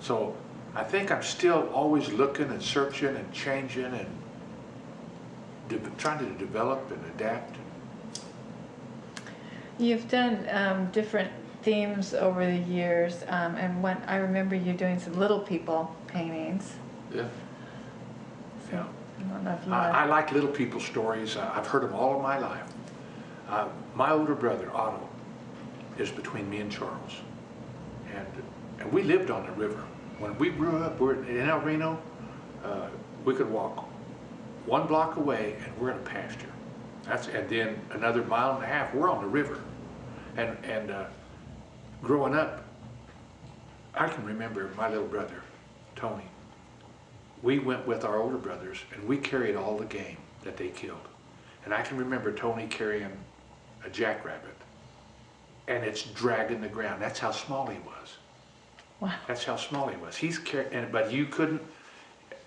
So I think I'm still always looking and searching and changing and trying to develop and adapt. You've done different themes over the years, and when I remember you doing some little people paintings. Yeah. So, Yeah. I don't know if you I like little people stories. I've heard them all of my life. My older brother, Otto, is between me and Charles. And we lived on the river. When we grew up, we're in El Reno, we could walk 1 block away and we're in a pasture. And then another 1.5 miles, we're on the river. And growing up, I can remember my little brother, Tony. We went with our older brothers and we carried all the game that they killed. And I can remember Tony carrying a jackrabbit, and it's dragging the ground. That's how small he was. Wow. That's how small he was. But you couldn't.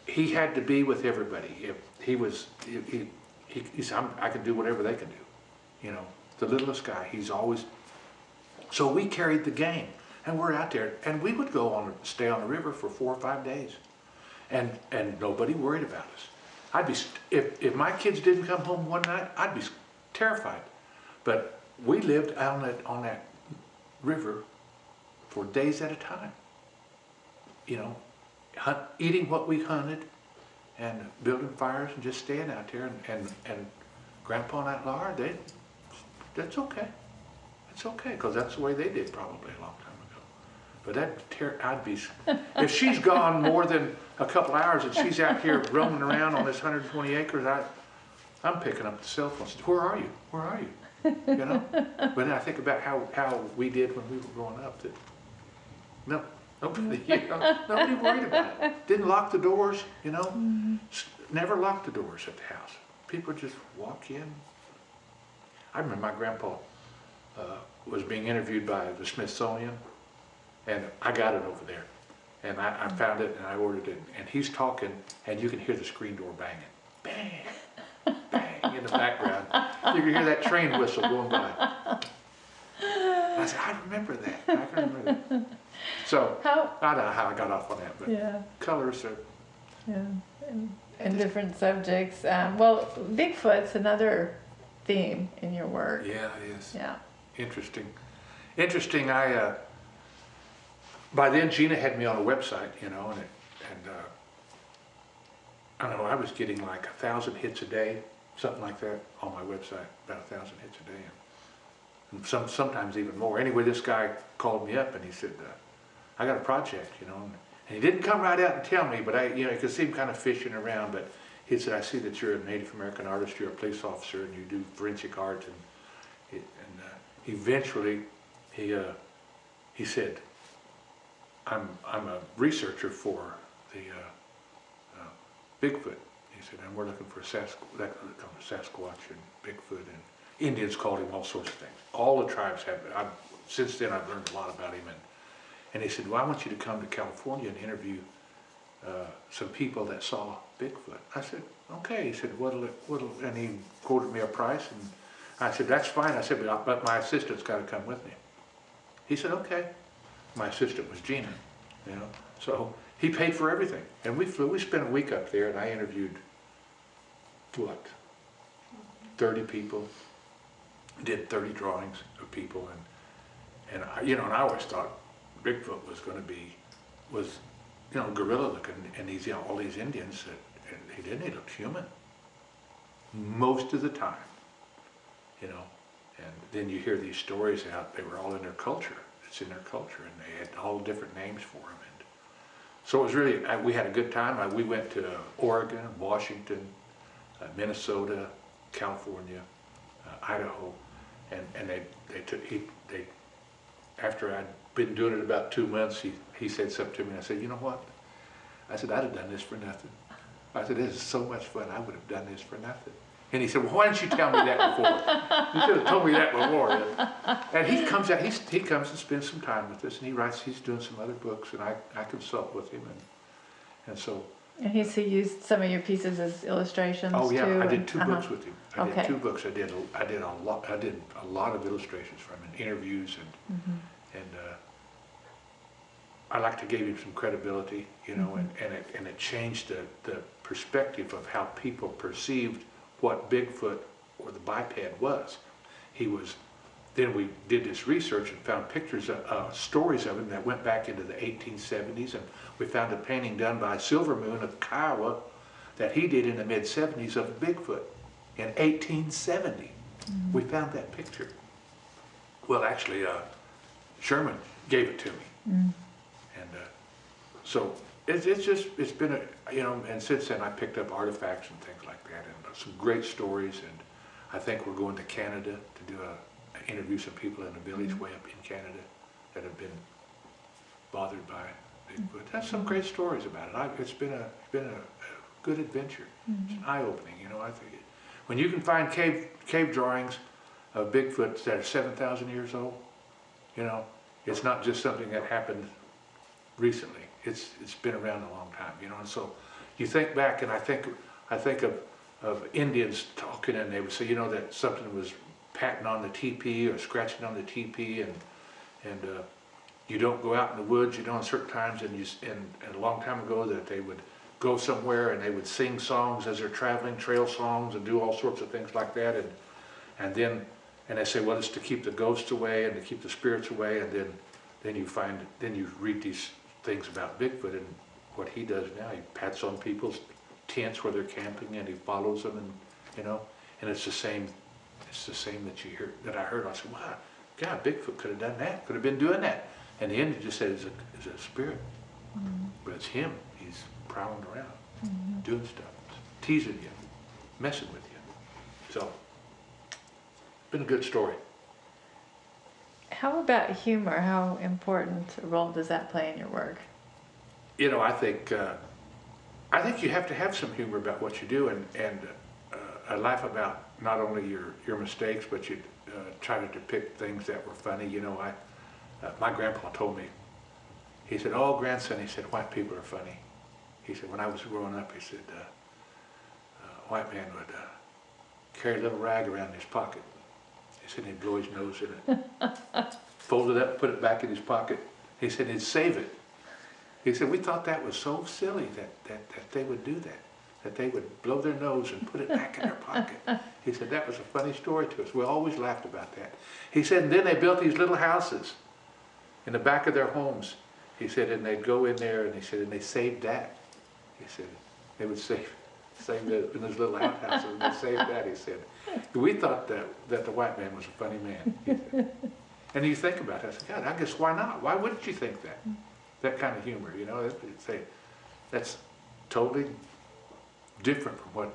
He had to be with everybody. If he said, I can do whatever they can do. You know, the littlest guy. He's always. So we carried the game, and we're out there, and we would stay on the river for 4 or 5 days, and nobody worried about us. If my kids didn't come home one night, I'd be terrified. But we lived on that river for days at a time. You know, eating what we hunted, and building fires, and just staying out there. And Grandpa and Aunt Laura, that's okay. It's okay, because that's the way they did probably a long time ago. But I'd be, if she's gone more than a couple hours and she's out here roaming around on this 120 acres, I'm picking up the cell phone. Where are you? Where are you? You know. But then I think about how we did when we were growing up. That No, nobody, nobody worried about it. Didn't lock the doors, never locked the doors at the house. People just walk in. I remember my grandpa was being interviewed by the Smithsonian, and I got it over there. And I found it and I ordered it, and he's talking, and you can hear the screen door banging. Bang, bang in the background. You can hear that train whistle going by. I said, I remember that. I can remember that. So, I don't know how I got off on that, but colors are... Yeah, and different subjects. Well, Bigfoot's another theme in your work. Yeah, it is. Yeah. Interesting. Interesting, by then Gina had me on a website, and I don't know, I was getting like 1,000 hits a day, something like that, on my website, about 1,000 hits a day. And sometimes even more. Anyway, this guy called me up and he said, I got a project, and he didn't come right out and tell me, but you could see him kind of fishing around, but he said, I see that you're a Native American artist, you're a police officer, and you do forensic art, and eventually he said, I'm a researcher for the Bigfoot. He said, and we're looking for Sasquatch and Bigfoot, and Indians called him all sorts of things. All the tribes have. Since then, I've learned a lot about him. And he said, well, I want you to come to California and interview some people that saw Bigfoot. I said, okay. He said, and he quoted me a price, and I said, that's fine. I said, but my assistant's got to come with me. He said, okay. My assistant was Gina, so he paid for everything. And we flew, we spent a week up there, and I interviewed, 30 people, did 30 drawings of people, and I always thought Bigfoot was going to be, gorilla looking, and all these Indians, he looked human. Most of the time, and then you hear these stories out, they were all in their culture. It's in their culture, and they had all different names for them. And so it was really, we had a good time. We went to Oregon, Washington, Minnesota, California, Idaho, and after I'd been doing it about 2 months, he said something to me, and I said, you know what? I said, I'd have done this for nothing. I said, this is so much fun, I would have done this for nothing. And he said, well, why didn't you tell me that before? You should have told me that before. And he comes out, he comes and spends some time with us, and he's doing some other books, and I consult with him, and so. And he used some of your pieces as illustrations too? Oh yeah, I did 2 books with him. I did 2 books. I did a lot of illustrations from him, and interviews, and I like to give him some credibility, and it changed the perspective of how people perceived what Bigfoot or the biped was. Then we did this research and found pictures, stories of him that went back into the 1870s, and we found a painting done by Silver Moon of Kiowa that he did in the mid-70s of Bigfoot in 1870. We found that picture. Well, actually, Sherman gave it to me. And so it's been and since then I picked up artifacts and things like that, and some great stories, and I think we're going to Canada to do interview some people in a village way up in Canada that have been bothered by Bigfoot. That's some great stories about it. It's been a good adventure. It's an eye-opening, I think. When you can find cave drawings of Bigfoot that are 7,000 years old, it's not just something that happened recently. It's been around a long time, and so you think back, and I think of Indians talking, and they would say, that something was patting on the teepee or scratching on the teepee, and you don't go out in the woods, at certain times, and a long time ago that they would go somewhere and they would sing songs as they're traveling, trail songs, and do all sorts of things like that, and they say, well, it's to keep the ghosts away and to keep the spirits away, and then you read these things about Bigfoot, and what he does now, he pats on people's tents where they're camping, and he follows them, and and it's the same that you hear, that I heard. I said, wow, God, Bigfoot could have done that, could have been doing that. And the Indian just said it's a spirit, but it's him. He's prowling around, doing stuff, teasing you, messing with you. So, been a good story. How about humor? How important a role does that play in your work? You know, I think you have to have some humor about what you do, and I laugh about not only your mistakes, but you try to depict things that were funny. You know, my grandpa told me, he said, "Oh, grandson," he said, "white people are funny." He said, when I was growing up, he said, a white man would carry a little rag around in his pocket. He said he'd blow his nose in it, fold it up, put it back in his pocket. He said he'd save it. He said, we thought that was so silly that they would do that they would blow their nose and put it back in their pocket. He said, that was a funny story to us. We always laughed about that. He said, and then they built these little houses in the back of their homes. He said, and they'd go in there, and he said, and they saved that. He said, they would save in those little outhouses, and they saved that, he said. We thought that the white man was a funny man, he said. And you think about it, I said, God, I guess why not? Why wouldn't you think that? That kind of humor, you know, that's totally different from what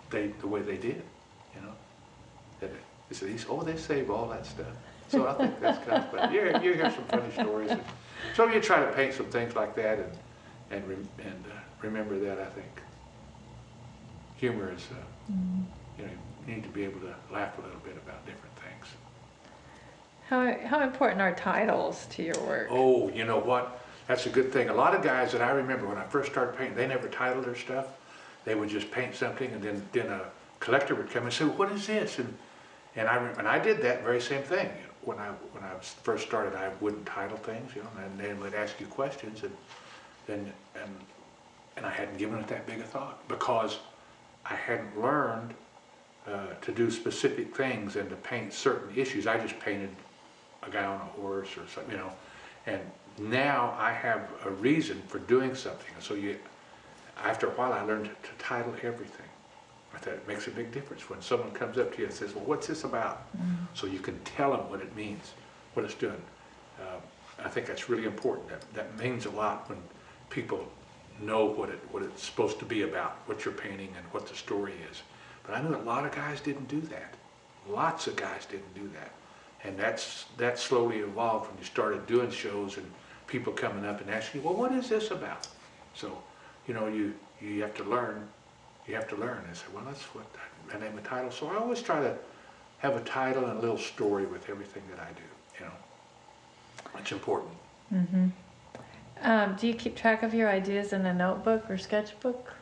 the way they did, you know. They said, they save all that stuff. So I think that's kind of funny. You hear some funny stories. And so you try to paint some things like that and remember that. I think humor is, you know, you need to be able to laugh a little bit about different things. How important are titles to your work? Oh, you know what? That's a good thing. A lot of guys that I remember when I first started painting, they never titled their stuff. They would just paint something, and then a collector would come and say, "What is this?" And I did that very same thing. When I first started, I wouldn't title things, you know, and they would ask you questions, and I hadn't given it that big a thought because I hadn't learned to do specific things and to paint certain issues. I just painted a guy on a horse or something, you know, and now I have a reason for doing something. So after a while, I learned to title everything. I thought it makes a big difference when someone comes up to you and says, well, what's this about? So you can tell them what it means, what it's doing. I think that's really important. That means a lot when people know what it's supposed to be about, what you're painting and what the story is. But I knew a lot of guys didn't do that. Lots of guys didn't do that. And that slowly evolved when you started doing shows and people coming up and asking you, well, what is this about? So, you know, you have to learn. You have to learn. And say, well, that's what I name a title. So I always try to have a title and a little story with everything that I do, you know. It's important. Mm-hmm. Do you keep track of your ideas in a notebook or sketchbook?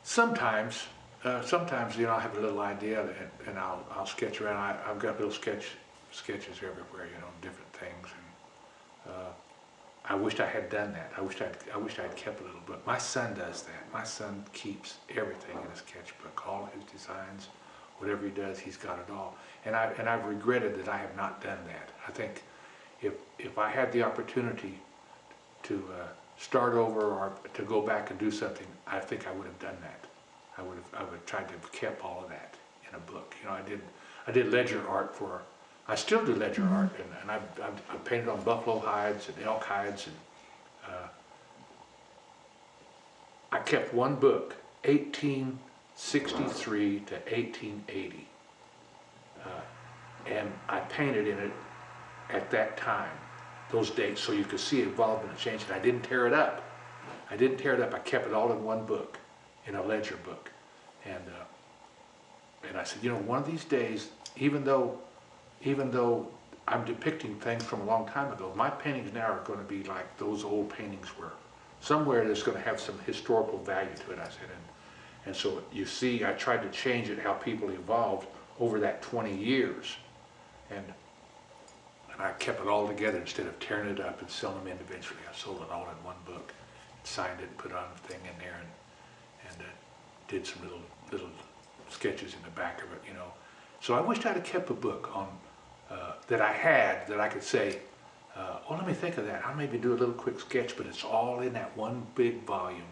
Sometimes, you know, I have a little idea and I'll sketch around. I've got little sketches everywhere, you know, different things. And I wished I had done that. I wished I had kept a little book. My son does that. My son keeps everything in his sketchbook, all his designs, whatever he does, he's got it all. And I've regretted that I have not done that. I think if I had the opportunity to start over or to go back and do something, I think I would have done that. I would have tried to have kept all of that in a book. You know, I did ledger art I still do ledger art, and I've painted on buffalo hides and elk hides, and I kept one book, 1863 to 1880, and I painted in it at that time, those dates, so you could see it evolved and changed, and I didn't tear it up. I kept it all in one book, in a ledger book, and I said, you know, one of these days, even though I'm depicting things from a long time ago, my paintings now are going to be like those old paintings were. Somewhere there's going to have some historical value to it, I said. And so you see, I tried to change it, how people evolved over that 20 years. And I kept it all together instead of tearing it up and selling them individually. I sold it all in one book, signed it, put on a thing in there, and did some little sketches in the back of it, you know. So I wished I'd have kept a book on that I could say, well, let me think of that. I'll maybe do a little quick sketch, but it's all in that one big volume.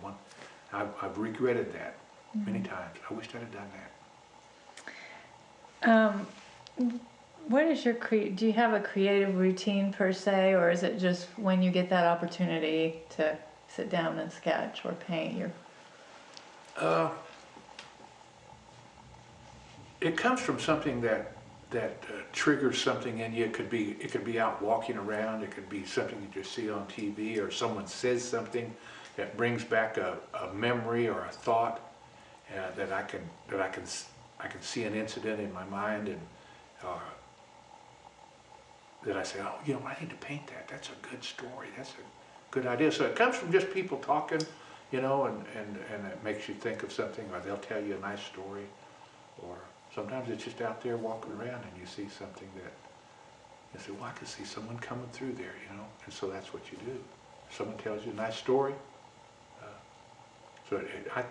I've regretted that many times. I wished I'd have done that. What is do you have a creative routine per se, or is it just when you get that opportunity to sit down and sketch or paint? It comes from something that triggers something in you. It could be out walking around. It could be something that you see on TV, or someone says something that brings back a memory or a thought that I can see an incident in my mind, and that I say, oh, you know, I need to paint that. That's a good story. That's a good idea. So it comes from just people talking, you know, and it makes you think of something, or they'll tell you a nice story, or sometimes it's just out there walking around and you see something that you say, well, I can see someone coming through there, you know, and so that's what you do. Someone tells you a nice story. So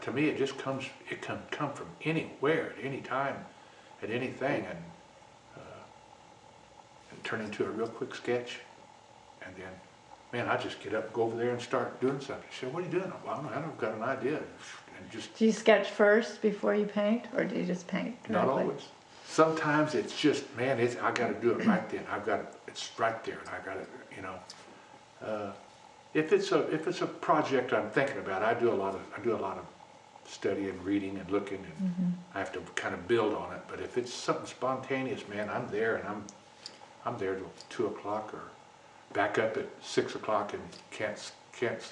to me, it just comes, it can come from anywhere, at any time, at anything, and turn into a real quick sketch, and then, man, I just get up and go over there and start doing something. She said, what are you doing? Well, I don't know, I've got an idea. And just, Do you sketch first before you paint, or do you just paint directly? Not always. Sometimes it's just, man, I got to do it right then. It's right there, and I got to, you know. If it's a project I'm thinking about, I do a lot of studying, reading, and looking, and I have to kind of build on it. But if it's something spontaneous, man, I'm there, and I'm there till 2 o'clock, or back up at 6 o'clock, and can't.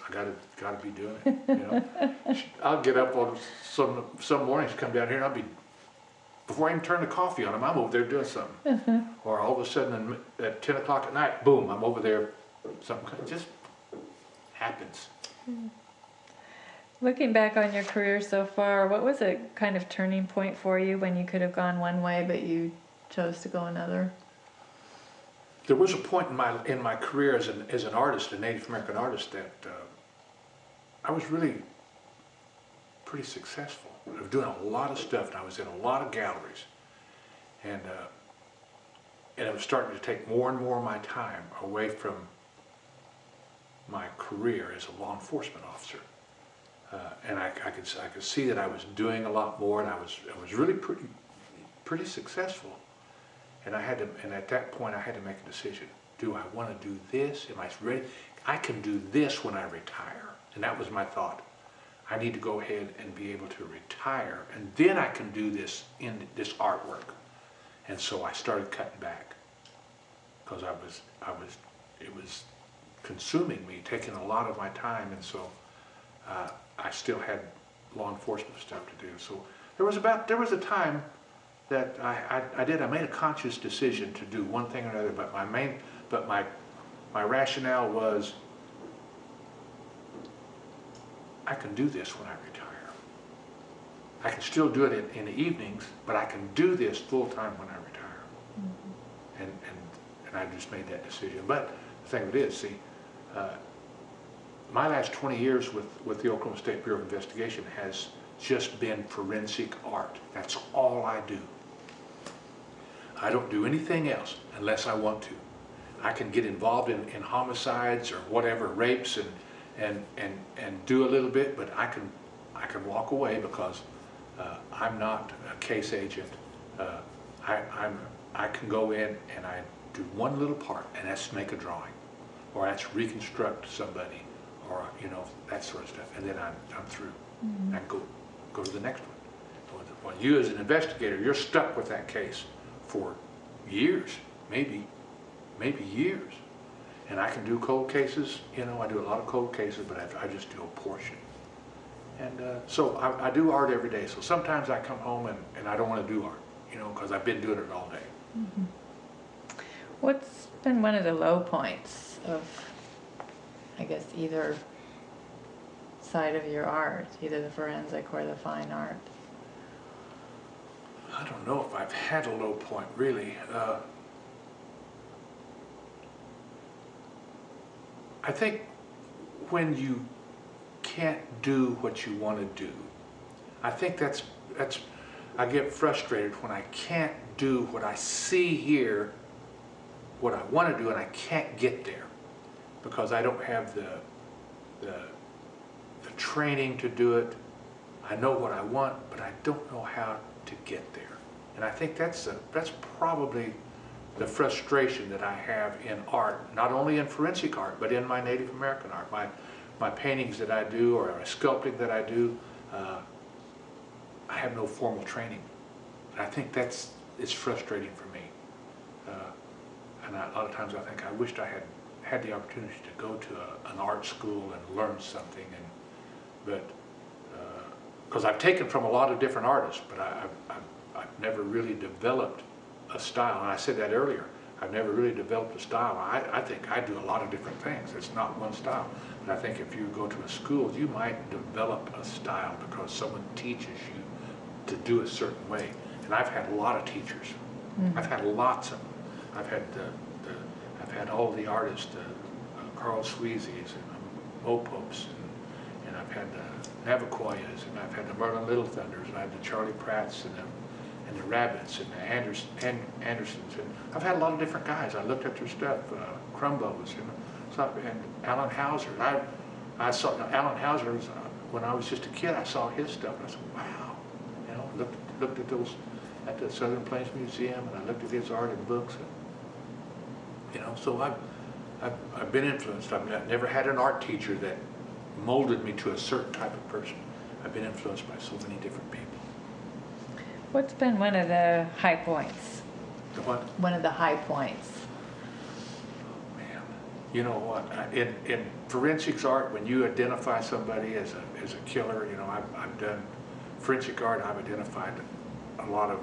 I gotta be doing it. You know, I'll get up on some mornings, come down here, and I'll be, before I even turn the coffee on, I'm over there doing something. Or all of a sudden, at 10 o'clock at night, boom, I'm over there. Something just happens. Looking back on your career so far, what was a kind of turning point for you when you could have gone one way but you chose to go another? There was a point in my career as an artist, a Native American artist, that I was really pretty successful. I was doing a lot of stuff, and I was in a lot of galleries, and it was starting to take more and more of my time away from my career as a law enforcement officer. And I could see that I was doing a lot more, and I was really pretty successful. And at that point I had to make a decision. Do I want to do this? Am I ready? I can do this when I retire. And that was my thought. I need to go ahead and be able to retire, and then I can do this in this artwork. And so I started cutting back, because it was consuming me, taking a lot of my time, and so I still had law enforcement stuff to do. So there was a time that I made a conscious decision to do one thing or another, but my rationale was, I can do this when I retire. I can still do it in the evenings, but I can do this full time when I retire. And I just made that decision. But the thing of it is, see, my last 20 years with the Oklahoma State Bureau of Investigation has just been forensic art. That's all I do. I don't do anything else unless I want to. I can get involved in homicides or whatever, rapes, and do a little bit, but I can walk away, because I'm not a case agent. I can go in and I do one little part, and that's make a drawing, or that's reconstruct somebody, or you know, that sort of stuff, and then I'm through. I can go to the next one. Well, you as an investigator, you're stuck with that case for years, maybe years. And I can do cold cases, you know, I do a lot of cold cases, but I just do a portion. And so I do art every day. So sometimes I come home and I don't want to do art, you know, because I've been doing it all day. What's been one of the low points of, I guess, either side of your art, either the forensic or the fine art? I don't know if I've had a low point, really. I think when you can't do what you want to do, I think I get frustrated when I can't do what I see here, what I want to do, and I can't get there because I don't have the training to do it. I know what I want, but I don't know how to get there. And I think that's probably the frustration that I have in art, not only in forensic art, but in my Native American art. My paintings that I do, or my sculpting that I do, I have no formal training. And I think it's frustrating for me. and a lot of times I think I wished I had the opportunity to go to an art school and learn something, but because I've taken from a lot of different artists, but I've never really developed a style. And I said that earlier. I've never really developed a style. I think I do a lot of different things. It's not one style. But I think if you go to a school, you might develop a style because someone teaches you to do a certain way. And I've had a lot of teachers. I've had lots of them. I've had all the artists, Carl Sweezy's and Mopopes, and I've had the Navakoyas, and I've had the Merlin Little Thunders, and I had the Charlie Pratts and the Rabbits and the Andersons, and I've had a lot of different guys. I looked at their stuff, Crumbos, and Alan Hauser. I saw Alan Hauser when I was just a kid. I saw his stuff, and I said, wow. You know, looked at those at the Southern Plains Museum, and I looked at his art in books. And, you know, so I've been influenced. I've never had an art teacher that molded me to a certain type of person. I've been influenced by so many different people. What's been one of the high points? The what? One of the high points. Oh man, you know what? In forensics art, when you identify somebody as a killer, you know, I've done forensic art. I've identified a lot of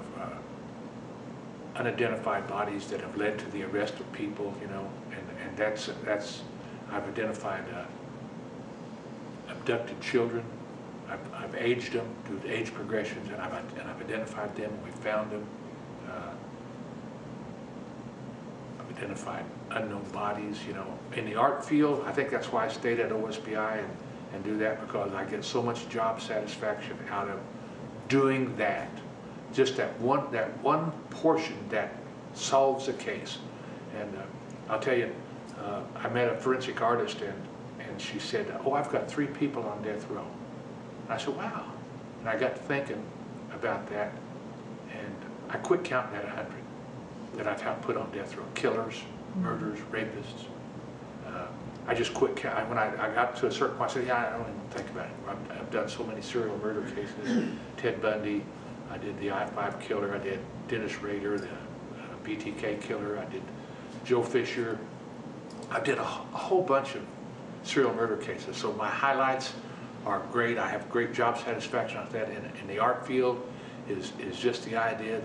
unidentified bodies that have led to the arrest of people, you know, and that's I've identified abducted children. I've aged them through the age progressions, and I've identified them. We found them. I've identified unknown bodies. You know, in the art field, I think that's why I stayed at OSBI and do that, because I get so much job satisfaction out of doing that. Just that one portion that solves a case. And I'll tell you, I met a forensic artist, and she said, "Oh, I've got 3 people on death row." And I said, "Wow." And I got to thinking about that, and I quit counting at 100 that I've had put on death row. Killers, murderers, rapists. I just quit counting. When I got to a certain point, I said, "Yeah, I don't even think about it." I've done so many serial murder cases. Ted Bundy, I did the I-5 killer, I did Dennis Rader, the BTK killer, I did Joe Fisher. I did a whole bunch of serial murder cases. So my highlights are great. I have great job satisfaction on that. In the art field is just the idea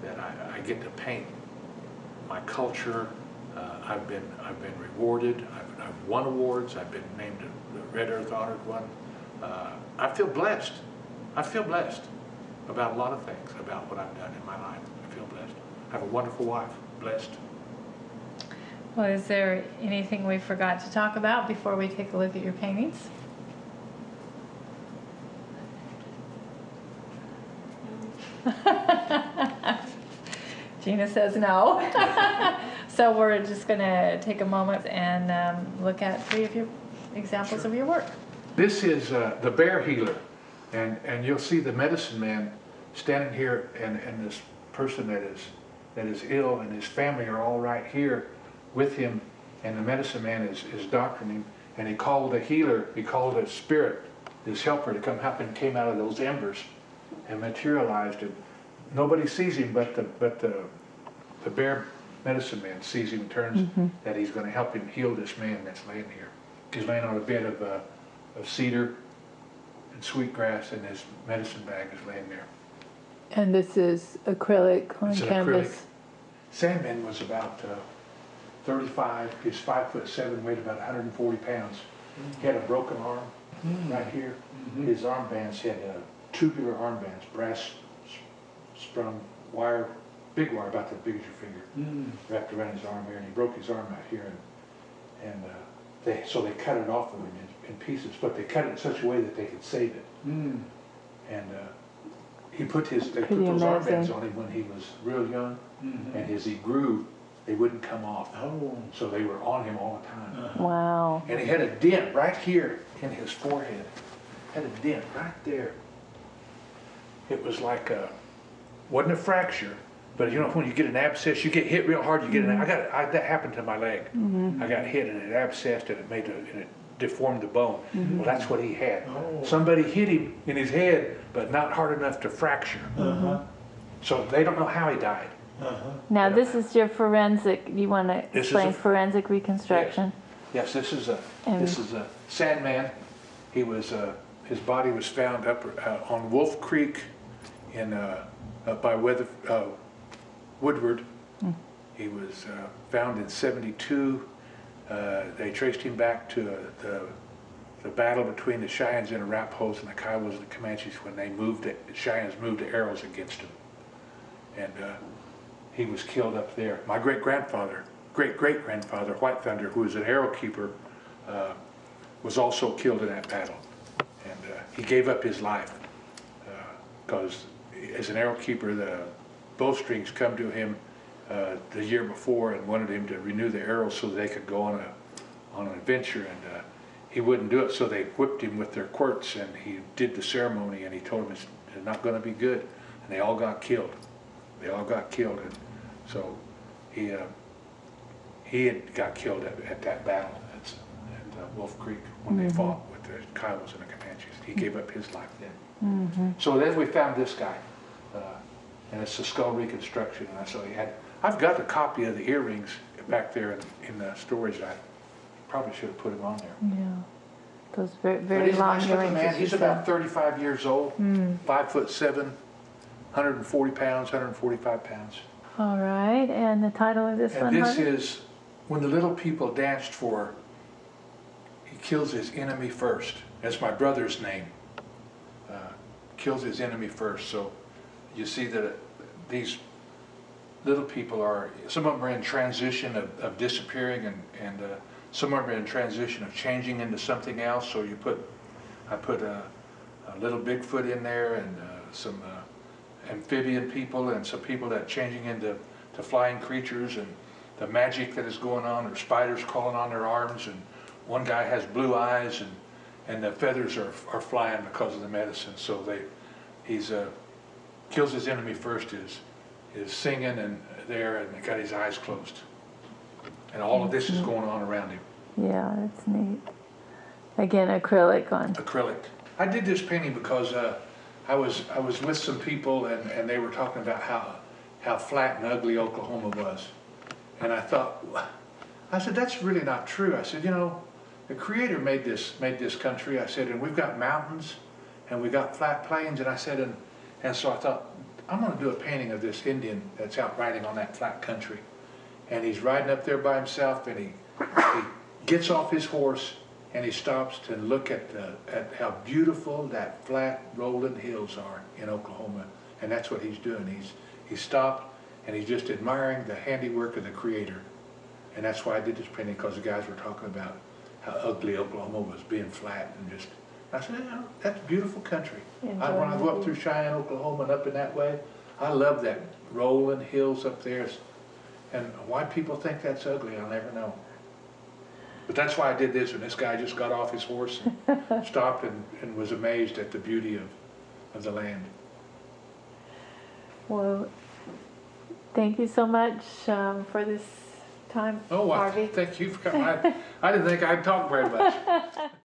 that I get to paint my culture. I've been rewarded. I've won awards. I've been named the Red Earth Honored one. I feel blessed. I feel blessed about a lot of things, about what I've done in my life. I feel blessed. I have a wonderful wife. Blessed. Well, is there anything we forgot to talk about before we take a look at your paintings? Gina says no. So we're just going to take a moment and look at 3 of your examples of your work. This is the bear healer, and you'll see the medicine man standing here, and this person that is ill, and his family are all right here with him, and the medicine man is doctoring him, and he called the healer, he called a spirit, his helper, to come help him. Came out of those embers and materialized him. Nobody sees him, but the bear medicine man sees him and turns that he's going to help him heal this man that's laying here. He's laying on a bed of cedar and sweetgrass, and his medicine bag is laying there. And this is acrylic on canvas. Acrylic. Sandman was about 35. He's 5'7", weighed about 140 pounds. He had a broken arm right here. His armbands had tubular armbands, brass sprung wire, big wire about that big as your finger, wrapped around his arm here, and he broke his arm out here, and so they cut it off of him in pieces, but they cut it in such a way that they could save it. And they put those armbands on him when he was real young, and as he grew, they wouldn't come off. So they were on him all the time. Wow. And he had a dent right here in his forehead. Had a dent right there. It was like wasn't a fracture, but you know when you get an abscess, you get hit real hard. You get that happened to my leg. I got hit and it abscessed and it deformed the bone. Well, that's what he had. Somebody hit him in his head, but not hard enough to fracture. So they don't know how he died. Now, this is your forensic, you want to This is explain a- forensic reconstruction? Yes, this is a And- Sandman. He was his body was found up on Wolf Creek in up by Woodward. He was found in '72. They traced him back to the battle between the Cheyennes and Arapahoes and the Kiowas and the Comanches when they moved it. The Cheyennes moved the arrows against him, and he was killed up there. My great-grandfather, great-great-grandfather, White Thunder, who was an arrow keeper, was also killed in that battle. And he gave up his life because as an arrow keeper, the bowstrings come to him the year before and wanted him to renew the arrows so they could go on an adventure, and he wouldn't do it, so they whipped him with their quirts, and he did the ceremony, and he told them it's not going to be good, and they all got killed. They all got killed, and so he had got killed at that battle at Wolf Creek when they fought with the Kiowas and the Comanches. He gave up his life then. So then we found this guy, and it's a skull reconstruction. And so I've got a copy of the earrings back there in the storage. I probably should have put him on there. Yeah, those very, But very he's a long nice looking earrings. man. as you He's said. about 35 years old, 5'7", 140 pounds, 145 pounds. All right, and the title of this one, And this Harvey? is When the Little People Danced For, He Kills His Enemy First. That's my brother's name. Kills his enemy first. So you see that these little people some of them are in transition of disappearing, and some of them are in transition of changing into something else. So I put a little Bigfoot in there, and some amphibian people, and some people that are changing into flying creatures, and the magic that is going on, or spiders crawling on their arms, and one guy has blue eyes, and the feathers are flying because of the medicine. So he's kills his enemy first is singing and there, and got his eyes closed, and all of this is going on around him. Yeah, that's neat. Again, acrylic on. Acrylic. I did this painting because I was with some people, and they were talking about how flat and ugly Oklahoma was, and I said that's really not true. I said, you know, the Creator made this country. I said, and we've got mountains, and we got flat plains, and I said, and so I thought, I'm going to do a painting of this Indian that's out riding on that flat country, and he's riding up there by himself, and he gets off his horse, and he stops to look at how beautiful that flat rolling hills are in Oklahoma, and that's what he's doing. He stopped, and he's just admiring the handiwork of the Creator, and that's why I did this painting, because the guys were talking about how ugly Oklahoma was, being flat, and just, I said, you know, that's beautiful country. When I go up through Cheyenne, Oklahoma, and up in that way, I love that rolling hills up there, and why people think that's ugly, I'll never know. But that's why I did this, and this guy just got off his horse and stopped and was amazed at the beauty of the land. Well, thank you so much for this time, Oh, Harvey. thank you for coming. I didn't think I'd talk very much.